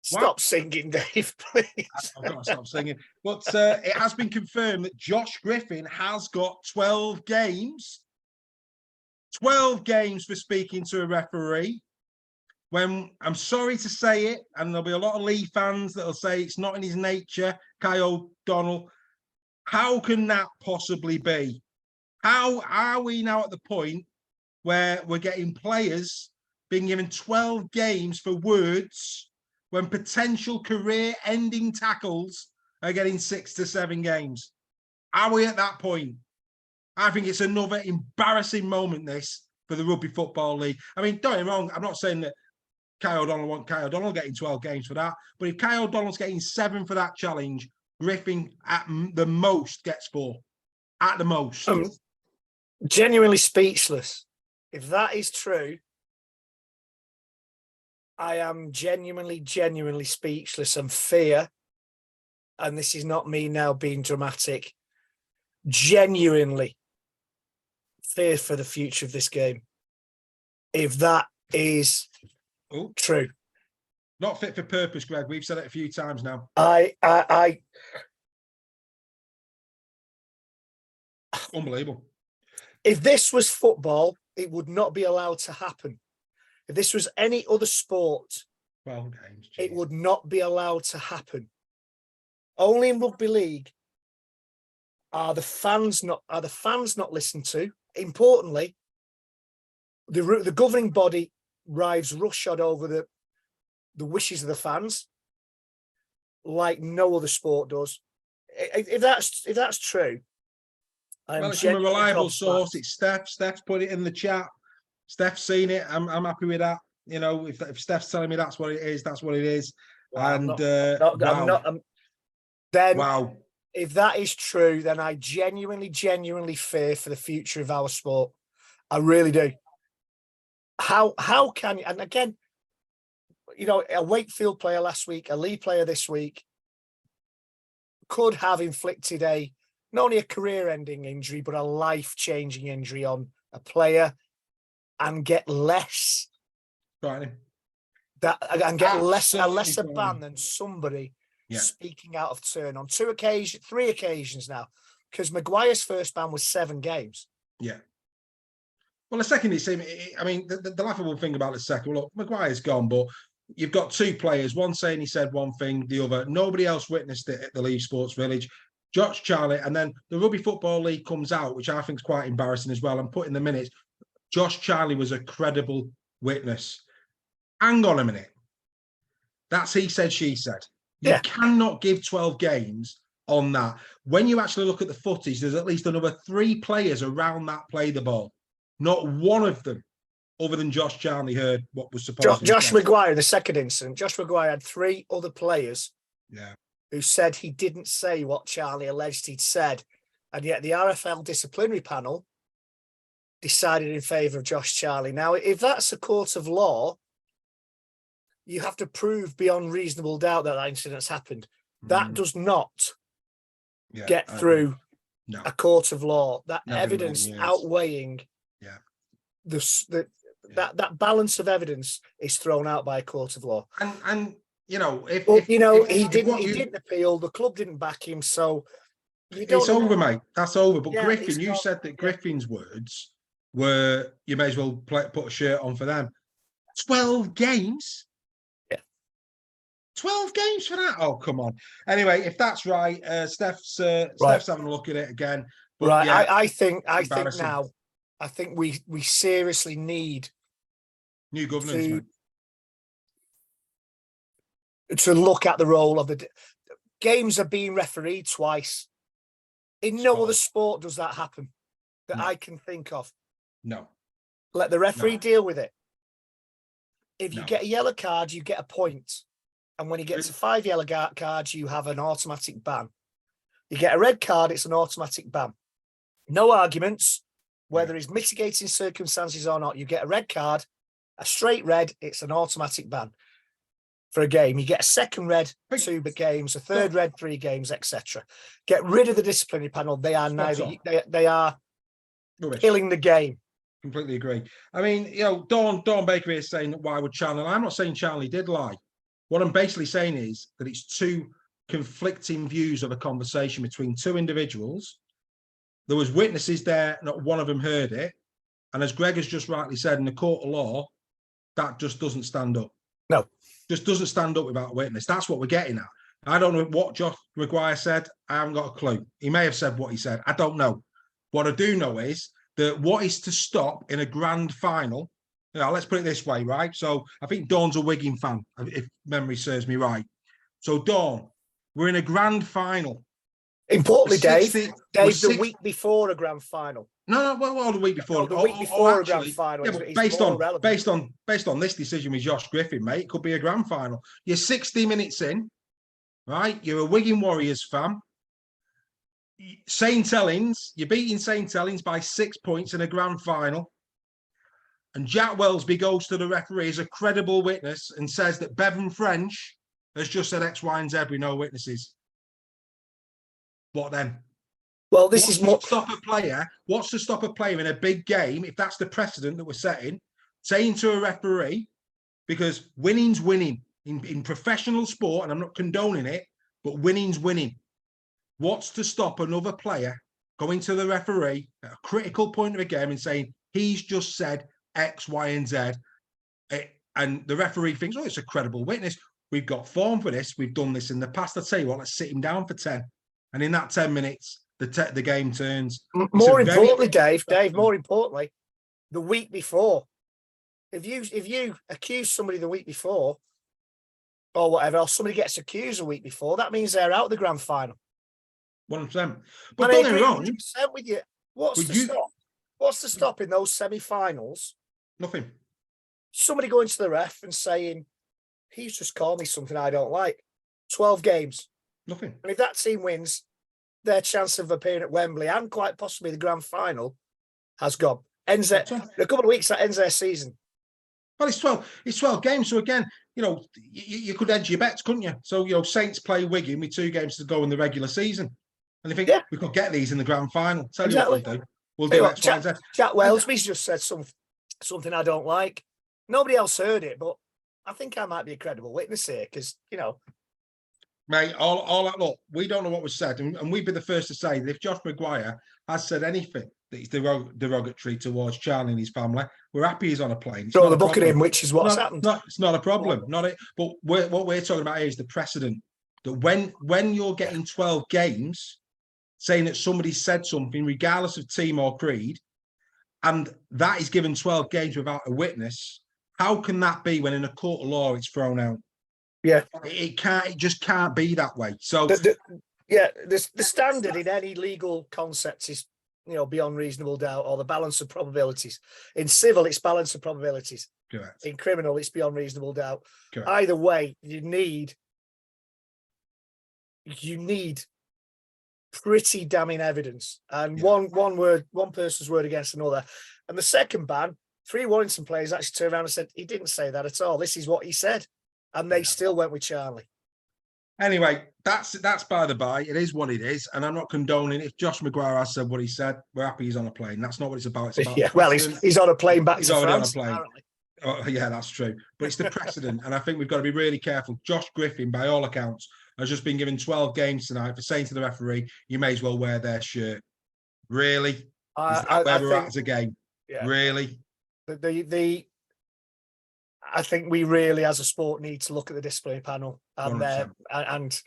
stop singing, Dave. Please. I've got to stop singing. But it has been confirmed that Josh Griffin has got 12 games. 12 games for speaking to a referee. When I'm sorry to say it, and there'll be a lot of Lee fans that'll say it's not in his nature, Kyle O'Donnell. How can that possibly be? How are we now at the point where we're getting players being given 12 games for words when potential career-ending tackles are getting 6 to 7 games? Are we at that point? I think it's another embarrassing moment, this, for the Rugby Football League. I mean, don't get me wrong, I'm not saying that Kyle O'Donnell getting 12 games for that, but if Kyle O'Donnell's getting 7 for that challenge, Griffin at the most gets 4. At the most. I'm genuinely speechless. If that is true, I am genuinely speechless and fear, and this is not me now being dramatic, genuinely fear for the future of this game. If that is true. Not fit for purpose, Greg. We've said it a few times now. Unbelievable. If this was football, it would not be allowed to happen. If this was any other sport, 12 games. it would not be allowed to happen. Only in rugby league are the fans not listened to. Importantly, the governing body rides roughshod over the wishes of the fans, like no other sport does. If that's true, Well, it's from a reliable source. It's Steph. Steph's put it in the chat. Steph's seen it. I'm happy with that. You know, if Steph's telling me that's what it is, that's what it is. Wow, And wow. If that is true, then I genuinely fear for the future of our sport. I really do. How can you? And again, you know, a Wakefield player last week, a Leigh player this week, could have inflicted not only a career-ending injury, but a life-changing injury on a player, and get less. Right. A lesser ban than somebody speaking out of turn on 3 occasions now, because Maguire's first ban was 7 games. Yeah. Well, the second is, I mean, the laughable thing about the second, well, look, Maguire's gone, but you've got 2 players, one saying he said one thing, the other. Nobody else witnessed it at the Leeds Sports Village. Josh Charlie, and then the Rugby Football League comes out, which I think is quite embarrassing as well, and put in the minutes, Josh Charlie was a credible witness. Hang on a minute. That's he said, she said. You cannot give 12 games on that. When you actually look at the footage, there's at least another 3 players around that play the ball. Not one of them, other than Josh Charlie, heard what was supposed to be Josh Maguire, in the second incident, Josh Maguire had 3 other players who said he didn't say what Charlie alleged he'd said. And yet the RFL disciplinary panel decided in favour of Josh Charlie. Now, if that's a court of law, you have to prove beyond reasonable doubt that incident's happened. That does not get through a court of law. That evidence outweighing that balance of evidence is thrown out by a court of law. And you know, he didn't appeal. The club didn't back him, so it's over, mate. That's over. But Griffin, you said that Griffin's words were, you may as well put a shirt on for them. 12 games. 12 games for that? Oh, come on. Anyway, if that's right, Steph's having a look at it again. But right. I think now, I think we seriously need new governance to look at the role of the games are being refereed twice. In no other sport does that happen that I can think of. No. Let the referee deal with it. If you get a yellow card, you get a point. And when you get to 5 yellow cards, you have an automatic ban. You get a red card, it's an automatic ban. No arguments, whether it's mitigating circumstances or not. You get a red card, a straight red, it's an automatic ban for a game. You get a second red, 2 games, a third red, 3 games, etc. Get rid of the disciplinary panel. They are they are killing the game. Completely agree. I mean, you know, Dawn Baker is saying that why would Charlie lie? I'm not saying Charlie did lie. What I'm basically saying is that it's 2 conflicting views of a conversation between 2 individuals. There was witnesses there, not one of them heard it. And as Greg has just rightly said, in the court of law, that just doesn't stand up. No. Just doesn't stand up without a witness. That's what we're getting at. I don't know what Josh Maguire said. I haven't got a clue. He may have said what he said. I don't know. What I do know is that what is to stop in a grand final. Now, let's put it this way, right? So I think Dawn's a Wigan fan, if memory serves me right. So Dawn, we're in a grand final. Importantly, Dave, the week before a grand final. No, well, the week before. No, the week before a grand final. Yeah, based on this decision with Josh Griffin, mate, it could be a grand final. You're 60 minutes in, right? You're a Wigan Warriors fan. St. Helens, you're beating St. Helens by 6 points in a grand final. And Jack Wellesby goes to the referee as a credible witness and says that Bevan French has just said X, Y, and Z with no witnesses. What then? Well, this is what stop a player. What's to stop a player in a big game, if that's the precedent that we're setting, saying to a referee, because winning's winning in professional sport, and I'm not condoning it, but winning's winning. What's to stop another player going to the referee at a critical point of a game and saying, He's just said X, Y, and Z. And the referee thinks, oh, it's a credible witness. We've got form for this. We've done this in the past. I tell you what, let's sit him down for 10. And in that 10 minutes, the game turns. More importantly, Dave, more importantly, the week before, if you accuse somebody the week before or whatever, or somebody gets accused a week before, that means they're out of the grand final. 100%. But don't get me wrong. 100% with you. What's the stop? What's the stop in those semi-finals? Nothing. Somebody going to the ref and saying, he's just called me something I don't like. 12 games. Nothing. And if that team wins, their chance of appearing at Wembley and quite possibly the grand final has gone. Ends in a couple of weeks, that ends their season. Well, it's 12 games. So again, you could edge your bets, couldn't you? So, Saints play Wigan with 2 games to go in the regular season. And they think, we could get these in the grand final. Tell you what we'll do. We'll do X, Y, and Z. Jack Wellesby's just said something I don't like. Nobody else heard it, but I think I might be a credible witness here because, Mate, look, we don't know what was said. And we'd be the first to say that if Josh Maguire has said anything that is derogatory towards Charlie and his family, we're happy he's on a plane. Throw the book at him, which is what's happened. It's not a problem. Not it. But what we're talking about here is the precedent. That when you're getting 12 games, saying that somebody said something, regardless of team or creed, and that is given 12 games without a witness, how can that be when in a court of law it's thrown out? Yeah, it just can't be that way. So the standard in any legal concept is beyond reasonable doubt, or the balance of probabilities. In civil, it's balance of probabilities. Correct. In criminal, it's beyond reasonable doubt. Correct. Either way, you need pretty damning evidence, and one person's word against another. And the second ban, 3 Warrington players actually turned around and said he didn't say that at all. This is what he said. And they still went with Charlie. Anyway, that's by the by. It is what it is, and I'm not condoning. If Josh Maguire has said what he said, we're happy he's on a plane. That's not what it's about. It's about he's on a plane back to France. On a plane. Oh, yeah, that's true. But it's the precedent, and I think we've got to be really careful. Josh Griffin, by all accounts, has just been given 12 games tonight for saying to the referee, "You may as well wear their shirt." Really? Where we're at as a game? Yeah. Really? I think we really, as a sport, need to look at the disciplinary panel and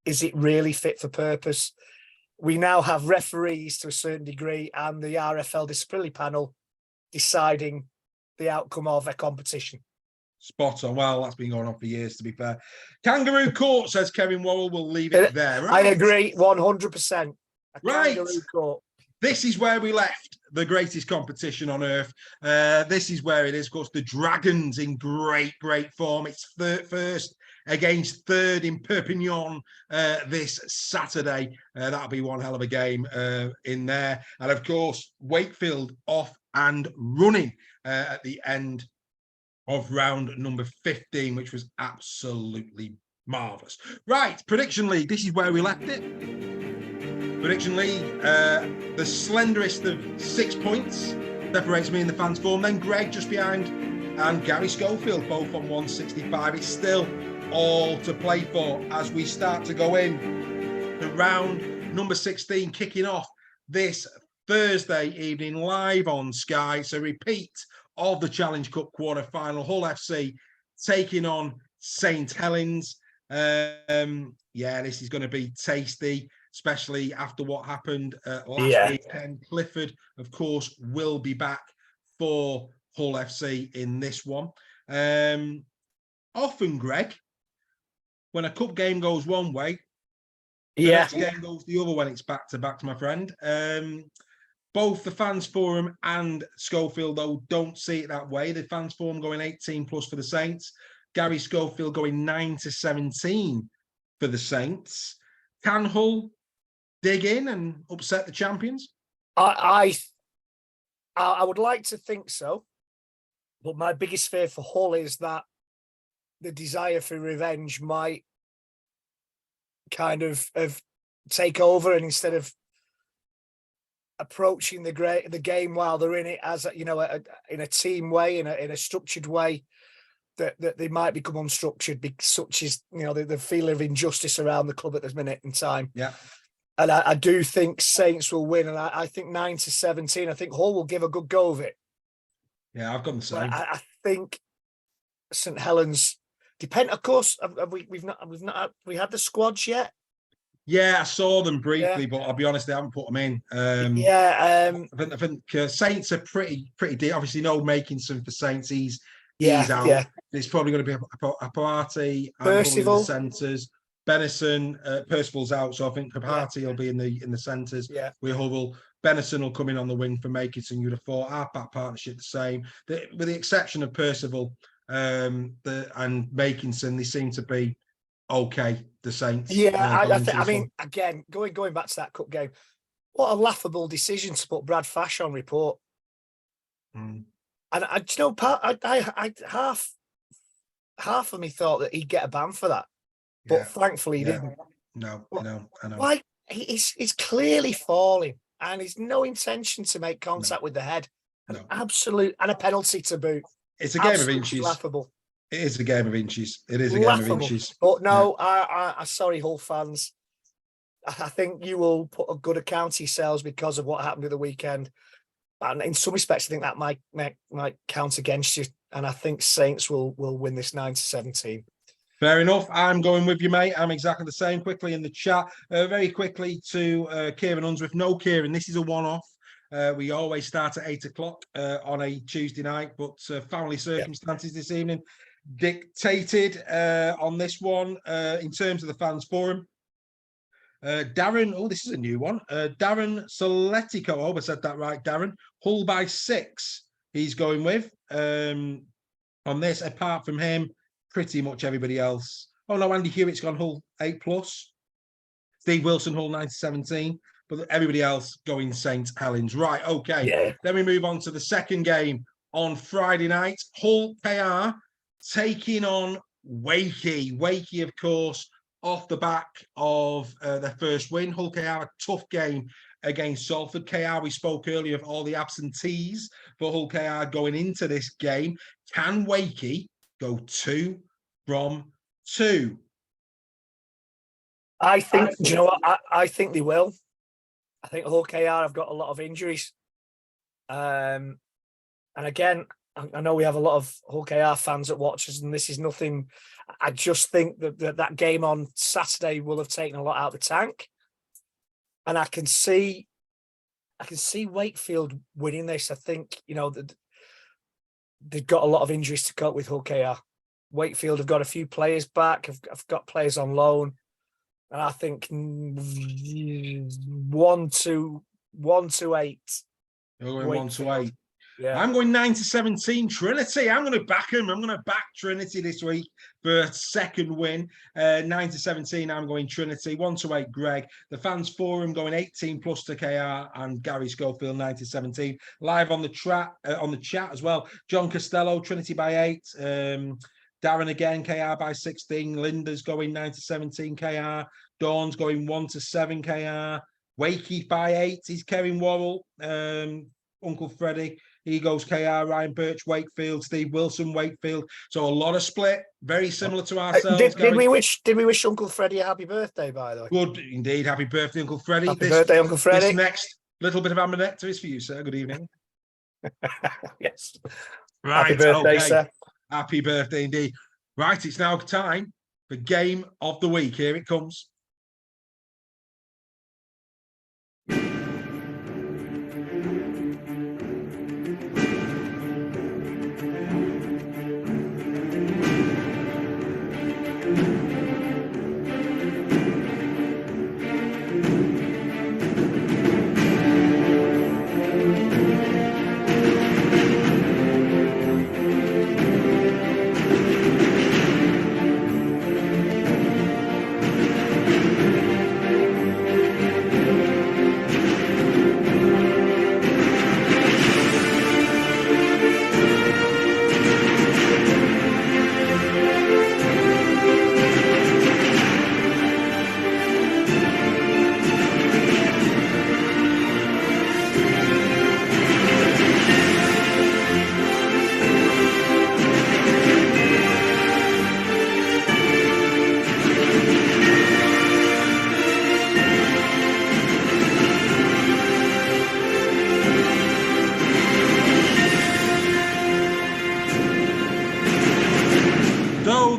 is it really fit for purpose? We now have referees to a certain degree and the RFL disciplinary panel deciding the outcome of a competition. Spot on. Well, that's been going on for years, to be fair. Kangaroo Court, says Kevin Worrell. We'll leave it there. Right? I agree 100%. Right. Kangaroo Court. This is where we left the greatest competition on earth. This is where it is. Of course, the Dragons in great form. It's first against third in Perpignan this Saturday. That'll be one hell of a game in there. And of course, Wakefield off and running at the end of round number 15, which was absolutely marvellous. Right, Prediction League. This is where we left it. Prediction League, the slenderest of 6 points separates me and the fans form. Then Greg just behind, and Gary Schofield both on 165. It's still all to play for as we start to go in to round number 16, kicking off this Thursday evening live on Sky. So repeat of the Challenge Cup quarter-final. Hull FC taking on St Helens. This is going to be tasty, especially after what happened last weekend. Clifford, of course, will be back for Hull FC in this one. Often, Greg, when a cup game goes one way, the next game goes the other when it's back-to-back, my friend. Both the Fans Forum and Schofield, though, don't see it that way. The Fans Forum going 18+ for the Saints. Gary Schofield going 9-17 for the Saints. Can Hull dig in and upset the champions? I would like to think so, but my biggest fear for Hull is that the desire for revenge might kind of take over, and instead of approaching the game while they're in it as in a team way, in a structured way, that they might become unstructured, such as the feeling of injustice around the club at this minute in time. Yeah. And I do think Saints will win, and I think 9-17. I think Hull will give a good go of it. Yeah, I've gone the same. I think St Helens of course. We had the squads yet. Yeah, I saw them briefly, but I'll be honest, they haven't put them in. I think Saints are pretty deep. Obviously, no Makinson for Saints. He's out. Yeah. There's probably going to be a party and Percival. the centres. Benison, Percival's out, so I think Party will be in the centres. Yeah, with Hubble. Benison will come in on the wing for Makinson. You'd have thought our back partnership the same, with the exception of Percival and Makinson. They seem to be okay. The Saints. I mean, again, going back to that cup game, what a laughable decision to put Brad Fash on report. And I half of me thought that he'd get a ban for that, but thankfully he didn't. No, I know. Why? He's clearly falling, and he's no intention to make contact with the head. And a penalty to boot. It's a game of inches. Laughable. It is a game of inches. It is a game of inches. But no, I sorry, Hull fans. I think you will put a good account of yourselves because of what happened at the weekend. And in some respects, I think that might count against you. And I think Saints will win this 9-17. Fair enough. I'm going with you, mate. I'm exactly the same. Quickly in the chat, very quickly to Kieran Unsworth. No, Kieran, this is a one-off. We always start at 8 o'clock on a Tuesday night, but family circumstances this evening dictated on this one. In terms of the fans forum, Darren, this is a new one. Darren Soletico, I hope I said that right, Darren. Hull by 6, he's going with. On this, apart from him, pretty much everybody else. Oh no, Andy Hewitt's gone Hull 8+. Steve Wilson, Hull 9-17. But everybody else going St Helens. Right, okay. Yeah. Then we move on to the second game on Friday night. Hull KR taking on Wakey. Wakey, of course, off the back of their first win. Hull KR, a tough game against Salford. KR, we spoke earlier of all the absentees for Hull KR going into this game. Can Wakey go 2 from 2? I think, do you know what? I think they will. I think Hull KR have got a lot of injuries. And again, I know we have a lot of Hull KR fans that watch us, and this is nothing. I just think that game on Saturday will have taken a lot out of the tank. And I can see Wakefield winning this. I think, they've got a lot of injuries to cope with, Hull KR. Wakefield have got a few players back. I've got players on loan. And I think 1-8. You're going 1-8. Yeah. I'm going 9-17 Trinity. I'm going to back them. I'm going to back Trinity this week for a second win. 9-17, I'm going Trinity. 1-8, Greg. The fans forum going 18+ to KR, and Gary Schofield 9-17. Live on the chat as well. John Costello, Trinity by 8. Darren again, KR by 16. Linda's going 9-17 KR. Dawn's going 1-7 KR. Wakey by 8. He's Kevin Worrell. Uncle Freddie. He goes KR. Ryan Birch, Wakefield. Steve Wilson, Wakefield. So a lot of split. Very similar to ourselves. Did we wish Uncle Freddie a happy birthday, by the way? Good indeed. Happy birthday, Uncle Freddie. Happy birthday, Uncle Freddie. This next little bit of ambonectar is for you, sir. Good evening. Yes. Right. Happy birthday, sir. Happy birthday indeed. Right, it's now time for Game of the Week. Here it comes.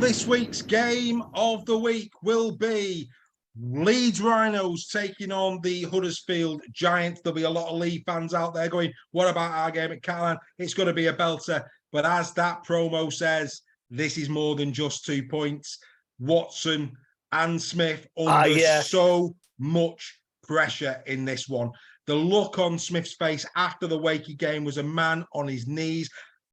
this week's game of the week will be Leeds Rhinos taking on the Huddersfield Giants. There'll be a lot of Leeds fans out there going, what about our game at Catalan? It's going to be a belter. But as that promo says, this is more than just 2 points. Watson and Smith under so much pressure in this one. The look on Smith's face after the Wakey game was a man on his knees.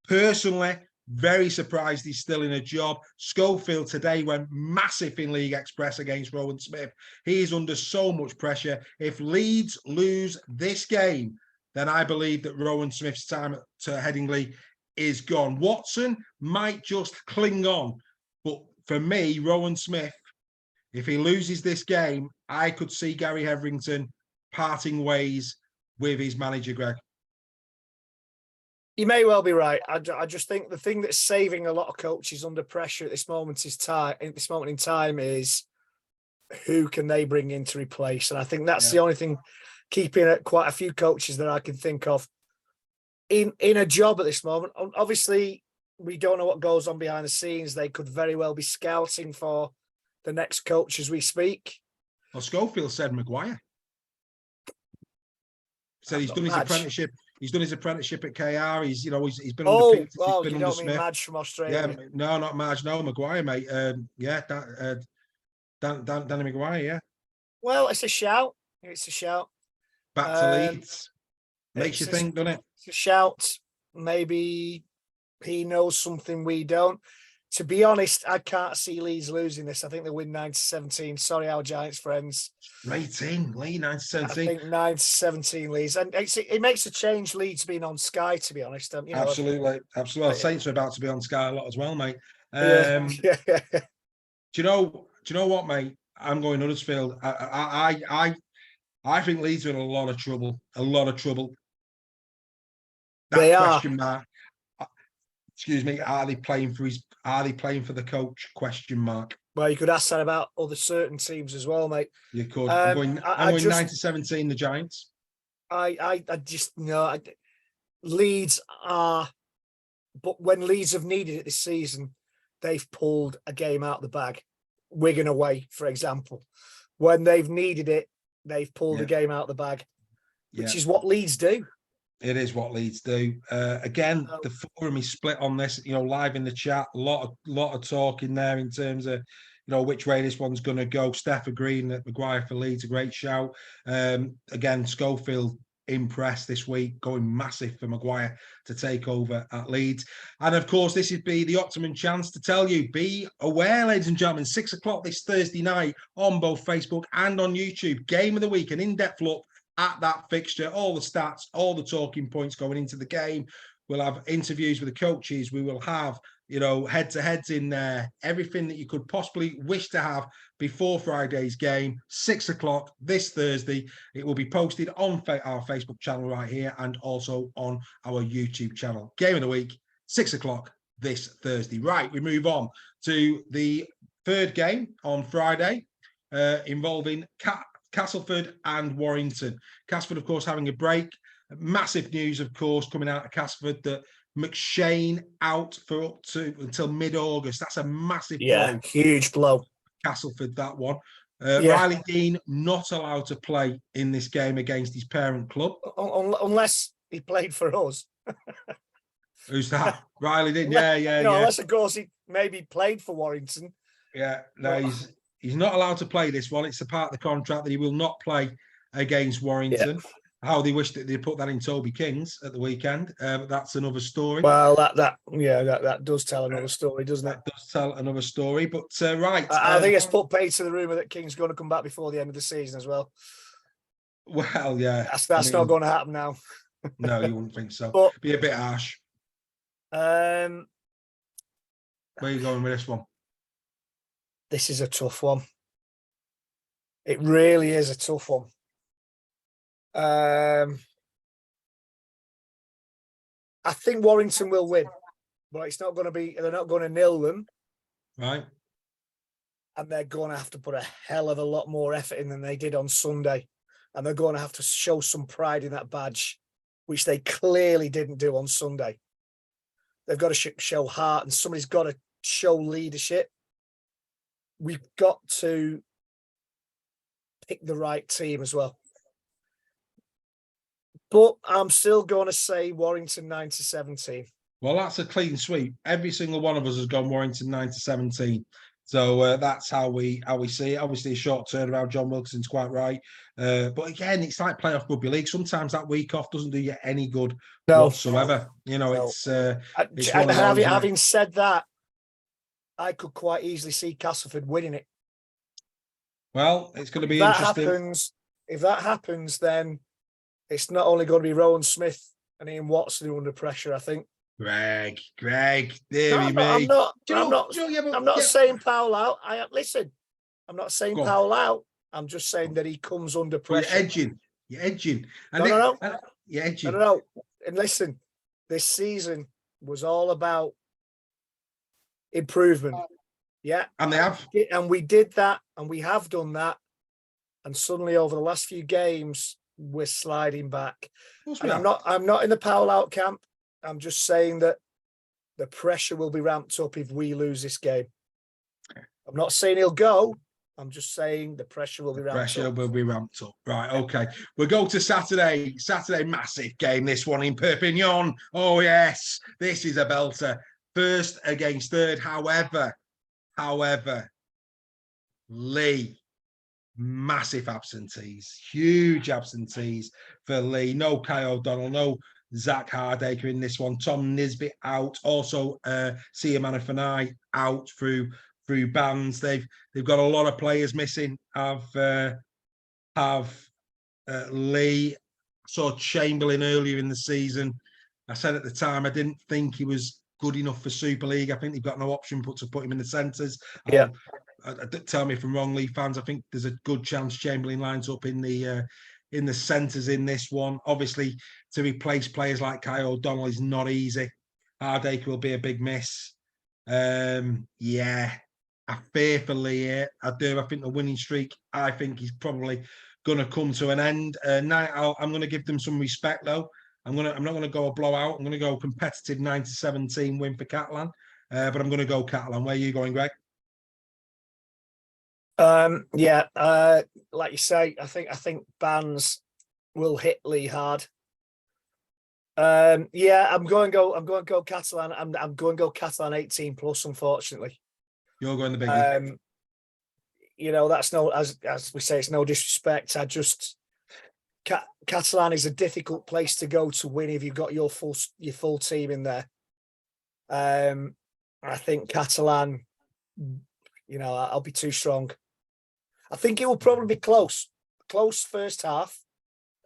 Personally, very surprised he's still in a job. Schofield today went massive in League Express against Rowan Smith. He is under so much pressure. If Leeds lose this game, then I believe that Rowan Smith's time to Headingley is gone. Watson might just cling on. But for me, Rowan Smith, if he loses this game, I could see Gary Hetherington parting ways with his manager, Greg. You may well be right. I just think the thing that's saving a lot of coaches under pressure at this moment in time is who can they bring in to replace. And I think that's the only thing keeping quite a few coaches that I can think of in a job at this moment. Obviously, we don't know what goes on behind the scenes. They could very well be scouting for the next coach as we speak. Well, Schofield said Maguire. Said he's done his apprenticeship. He's done his apprenticeship at KR. He's been under you don't mean Madge from Australia? Yeah, no, not Madge. No, Maguire, mate. Danny Maguire. Yeah. Well, it's a shout. It's a shout. Back to Leeds. Makes you think, doesn't it? It's a shout. Maybe he knows something we don't. To be honest, I can't see Leeds losing this. I think they win 9-17. Sorry, our Giants friends. 18, Leeds, 9-17. I think 9-17 Leeds. And it makes a change, Leeds being on Sky, to be honest. Absolutely. Saints are about to be on Sky a lot as well, mate. Do you know what, mate? I'm going Huddersfield. I think Leeds are in a lot of trouble. A lot of trouble. They question mark. Excuse me. Are they playing for the coach? Question mark. Well, you could ask that about other certain teams as well, mate. You could. I'm going 9-17. The Giants. I just know Leeds are, but when Leeds have needed it this season, they've pulled a game out of the bag. Wigan away, for example, when they've needed it, they've pulled a game out of the bag, which is what Leeds do. It is what Leeds do. Again, the forum is split on this. Live in the chat, a lot of talk in there in terms of which way this one's going to go. Steph agreeing that Maguire for Leeds, a great shout. Again, Schofield impressed this week, going massive for Maguire to take over at Leeds. And of course, this would be the optimum chance to tell you, be aware, ladies and gentlemen, 6 o'clock this Thursday night on both Facebook and on YouTube. Game of the week, an in-depth look at that fixture, all the stats, all the talking points going into the game. We'll have interviews with the coaches. We will have, head-to-heads in there, everything that you could possibly wish to have before Friday's game, 6 o'clock this Thursday. It will be posted on our Facebook channel right here and also on our YouTube channel. Game of the week, 6 o'clock this Thursday. Right, we move on to the third game on Friday involving Castleford and Warrington. Castleford, of course, having a break. Massive news, of course, coming out of Castleford that McShane out for up to until mid-August. That's a massive blow. Huge blow. Castleford, that one. Riley Dean not allowed to play in this game against his parent club. Unless he played for us. Who's that? Riley Dean, yeah. Unless, of course, he maybe played for Warrington. Yeah, no, he's not allowed to play this one. It's a part of the contract that he will not play against Warrington. Yeah. How they wish that they put that in Toby King's at the weekend. But that's another story. Well, that does tell another story, doesn't it? That does tell another story. But right, I think it's put paid to the rumour that King's going to come back before the end of the season as well. Well, yeah, that's not going to happen now. No, you wouldn't think so. But, be a bit harsh. Where are you going with this one? This is a tough one. It really is a tough one. I think Warrington will win, but it's not going to be. They're not going to nil them, right? And they're going to have to put a hell of a lot more effort in than they did on Sunday, and they're going to have to show some pride in that badge, which they clearly didn't do on Sunday. They've got to show heart, and somebody's got to show leadership. we've got to pick the right team as well. But I'm still going to say Warrington 9-17. Well, that's a clean sweep. Every single one of us has gone Warrington 9-17. So that's how we see it. Obviously, a short turnaround. John Wilkinson's quite right. But again, it's like playoff rugby league. Sometimes that week off doesn't do you any good whatsoever. You know, no. it's one of those, having said that, I could quite easily see Castleford winning it. Well, it's going to be interesting. If that happens, then it's not only going to be Rowan Smith and Ian Watson who are under pressure, I think. Greg, I'm not saying Powell out. I'm not saying Powell out. I'm just saying that he comes under pressure. You're edging. No. You're edging. No. And listen, this season was all about improvement. Yeah. And they have. And we did that, and we have done that. And suddenly over the last few games, we're sliding back. And I'm not in the Powell out camp. I'm just saying that the pressure will be ramped up if we lose this game. I'm not saying he'll go. I'm just saying the pressure will be ramped up. Right, okay. We'll go to Saturday. Saturday, massive game, this one in Perpignan. Oh, yes. This is a belter. First against third. However, Lee, massive absentees. Huge absentees for Lee. No Kai O'Donnell, no Zach Hardacre in this one. Tom Nisbet out. Also, Sia Manafanai out through bans. They've got a lot of players missing. Have Lee. Saw Chamberlain earlier in the season. I said at the time I didn't think he was good enough for Super League. I think they've got no option but to put him in the centres. Yeah. Tell me if I'm wrong, Lee fans. I think there's a good chance Chamberlain lines up in the centres in this one. Obviously, to replace players like Kai O'Donnell is not easy. Hardacre will be a big miss. Yeah, I fear for Lee here. I do. I think the winning streak, I think he's probably going to come to an end. Now, I'm going to give them some respect, though. I'm not going to go a blowout. I'm going to go competitive 9-17 win for Catalan. But I'm going to go Catalan. Where are you going, Greg? Like you say, I think bans will hit Lee hard. I'm going to go Catalan. I'm going to go Catalan 18 plus. Unfortunately, you're going the big. That's no, as we say, it's no disrespect. Catalan is a difficult place to go to win if you've got your full team in there. I think Catalan, I'll be too strong. I think it will probably be close first half,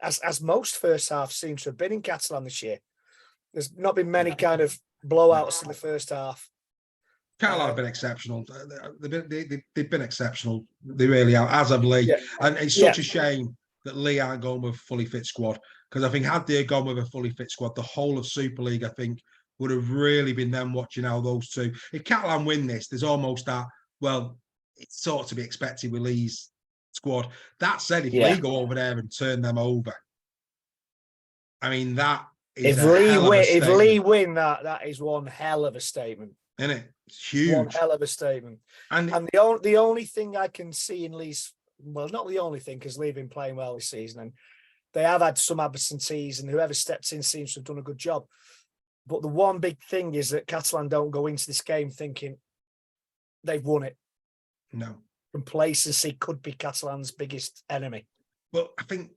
as most first halves seem to have been in Catalan this year. There's not been many kind of blowouts in the first half. Catalan have been exceptional. They've been exceptional. They really are, as of Lee. Yeah. And it's such a shame that Lee aren't going with a fully fit squad, because I think had they gone with a fully fit squad, the whole of Super League, I think, would have really been them watching how those two. If Catalan win this, there's almost that, well, it's sort of to be expected with Lee's squad. That said, if Lee go over there and turn them over, I mean, that is if Lee win that is one hell of a statement. Isn't it? It's huge. One hell of a statement. And the only thing I can see in Lee's, well, not the only thing, because Lee have been playing well this season, and they have had some absentees, and whoever steps in seems to have done a good job. But the one big thing is that Catalan don't go into this game thinking they've won it. No. Complacency could be Catalan's biggest enemy. But I think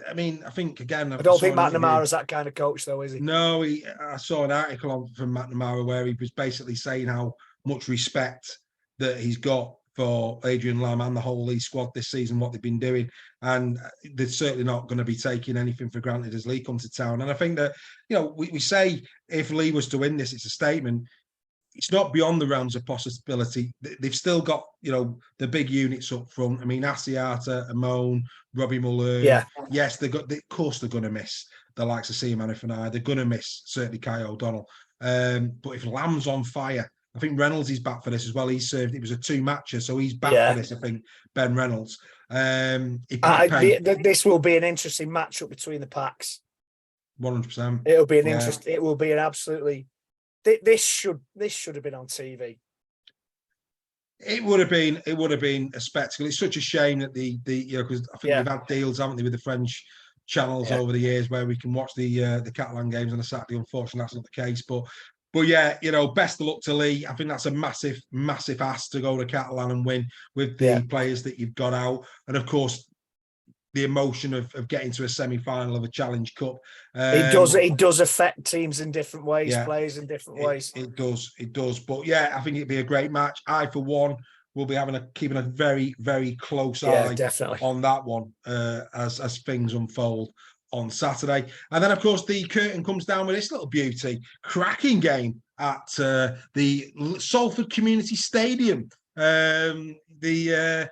I think again. I don't think McNamara's that kind of coach, though, is he? No, I saw an article from McNamara where he was basically saying how much respect that he's got for Adrian Lamb and the whole Lee squad this season, what they've been doing, and they're certainly not going to be taking anything for granted as Lee come to town. And I think that we say if Lee was to win this, it's a statement. It's not beyond the realms of possibility. They've still got, the big units up front. I mean, Asiata, Amon, Robbie Mullen. Yeah. Yes, of course they're going to miss the likes of Seaman and I. They're going to miss certainly Kai O'Donnell. But if Lamb's on fire, I think Reynolds is back for this as well. He served, it was a 2-matcher, so he's back for this, I think, Ben Reynolds. This will be an interesting matchup between the packs. 100%. It'll be it will be an absolutely... This should have been on TV. It would have been a spectacle. It's such a shame that the because I think they've had deals, haven't they, with the French channels over the years where we can watch the Catalan games on a Saturday. Unfortunately, that's not the case. But yeah, best of luck to Lee. I think that's a massive ask to go to Catalan and win with the players that you've got out, and of course the emotion of getting to a semi-final of a Challenge Cup. It does affect teams in different ways, players in different ways. It does. But yeah, I think it'd be a great match. I, for one, will be keeping a very, very close eye on that one as things unfold on Saturday. And then, of course, the curtain comes down with this little beauty. Cracking game at the Salford Community Stadium. The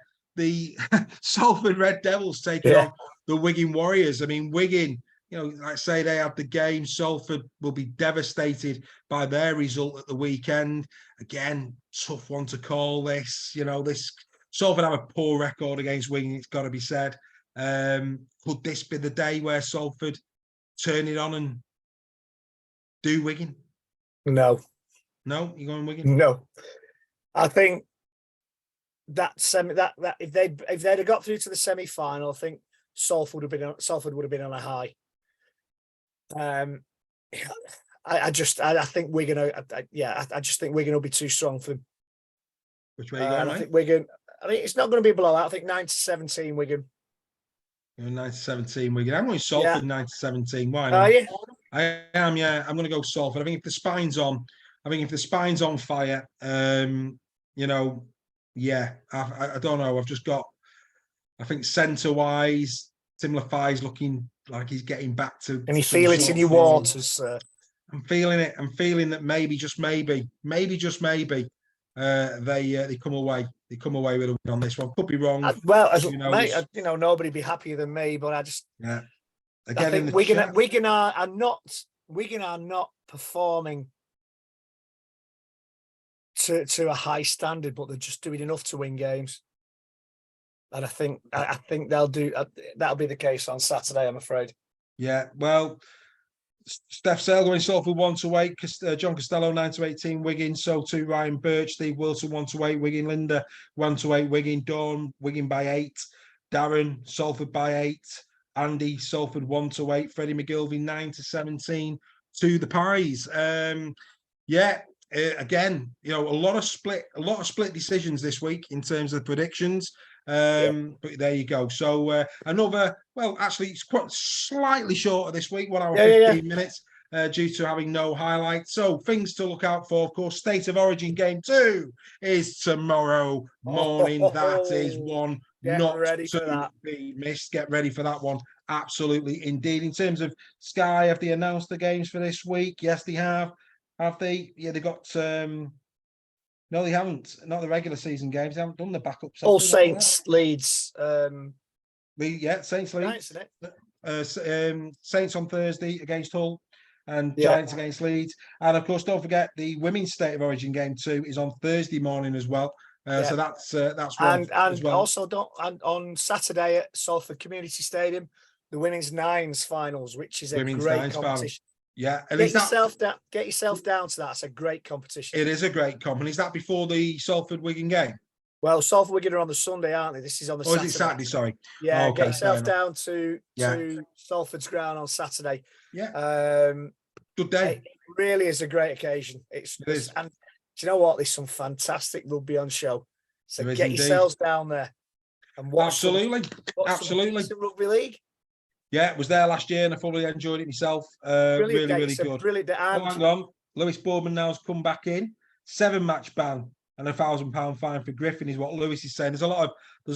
Salford Red Devils taking on the Wigan Warriors. I mean, Wigan, like I say, they have the game. Salford will be devastated by their result at the weekend. Again, tough one to call this. This Salford have a poor record against Wigan, it's got to be said. Could this be the day where Salford turn it on and do Wigan? No. No? You going Wigan? No. I think that if they'd have got through to the semi-final, I think Salford would have been on a high. I think Wigan. I just think Wigan will be too strong for them. Which way are you going? I think Wigan. I think it's not going to be a blowout. I think 9-17 Wigan. 9-17 Wigan. I'm going Salford 9-17. Why not? Are you? I am. Yeah, I'm going to go Salford. I think if the spine's on fire, I don't know. I've just got. I think centre-wise, Tim Lafay's looking like he's getting back to. And you feel it in your waters, sir. I'm feeling it. I'm feeling that maybe, just maybe, they come away. They come away with a win on this one. Could be wrong. Nobody be happier than me, but I just. Yeah. Again, I think Wigan are not performing to a high standard, but they're just doing enough to win games. And I think they'll do. That'll be the case on Saturday, I'm afraid. Yeah, well, Steph Sale going Salford 1-8, John Costello 9-18, Wigan, so too Ryan Birch, Steve Wilson 1-8, Wigan, Linda 1-8, Wigan, Dawn, Wigan by 8, Darren, Salford by 8, Andy, Salford 1-8, Freddie McGilvey 9-17 to the Pies. Again, a lot of split decisions this week in terms of predictions. But there you go. So it's quite slightly shorter this week, 1 hour 15 minutes, due to having no highlights. So things to look out for, of course. State of Origin game 2 is tomorrow morning. That is one not ready to be missed. Get ready for that one. Absolutely, indeed. In terms of Sky, have they announced the games for this week? Yes, they have. Have they? Yeah, they got. No, they haven't. Not the regular season games. They haven't done the backups. All Saints, Leeds. Saints, Leeds. Saints on Thursday against Hull, and Yeah. Giants against Leeds. And of course, don't forget the women's State of Origin game 2 is on Thursday morning as well. So that's one as well. Also on Saturday at Salford Community Stadium, the women's nines finals, which is a Women's great nines competition. finals. Yeah, and Get yourself down to that. It's a great competition. It is a great competition. Is that before the Salford Wigan game? Well, Salford Wigan are on the Sunday, aren't they? This is on the Saturday. Is it Saturday? Sorry. Yeah, okay, get yourself down to Salford's ground on Saturday. Yeah. Good day. It really is a great occasion. It is. And do you know what? There's some fantastic rugby on show. So get yourselves down there and watch. Absolutely. Some rugby league. Yeah, was there last year and I fully enjoyed it myself. Really good. Brilliant. Hang on. Lewis Boardman now's come back in. 7-match ban and £1,000 fine for Griffin is what Lewis is saying. There's a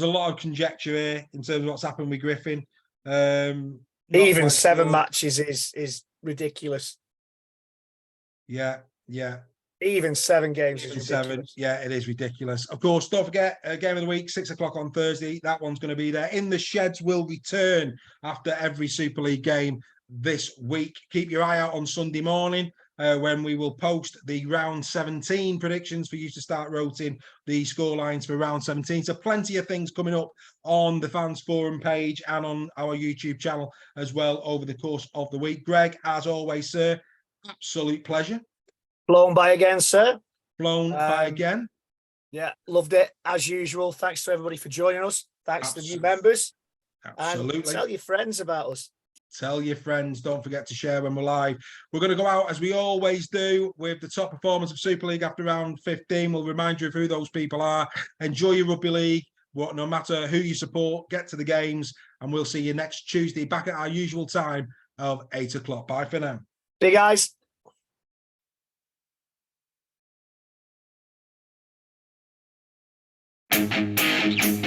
lot of conjecture here in terms of what's happened with Griffin. Even 7 matches is ridiculous. Yeah. Even 7 games is ridiculous. 7, yeah, it is ridiculous. Of course, don't forget, game of the week, 6 o'clock on Thursday. That one's going to be there. In the Sheds will return after every Super League game this week. Keep your eye out on Sunday morning when we will post the round 17 predictions for you to start rotating the scorelines for round 17. So plenty of things coming up on the Fans Forum page and on our YouTube channel as well over the course of the week. Greg, as always, sir, absolute pleasure. Blown by again, sir. Blown by again. Yeah, loved it as usual. Thanks to everybody for joining us. Thanks to the new members. Absolutely. And tell your friends about us. Tell your friends. Don't forget to share when we're live. We're going to go out as we always do with the top performers of Super League after round 15. We'll remind you of who those people are. Enjoy your rugby league. No matter who you support, get to the games, and we'll see you next Tuesday back at our usual time of 8 o'clock. Bye for now. Big eyes. Thank you.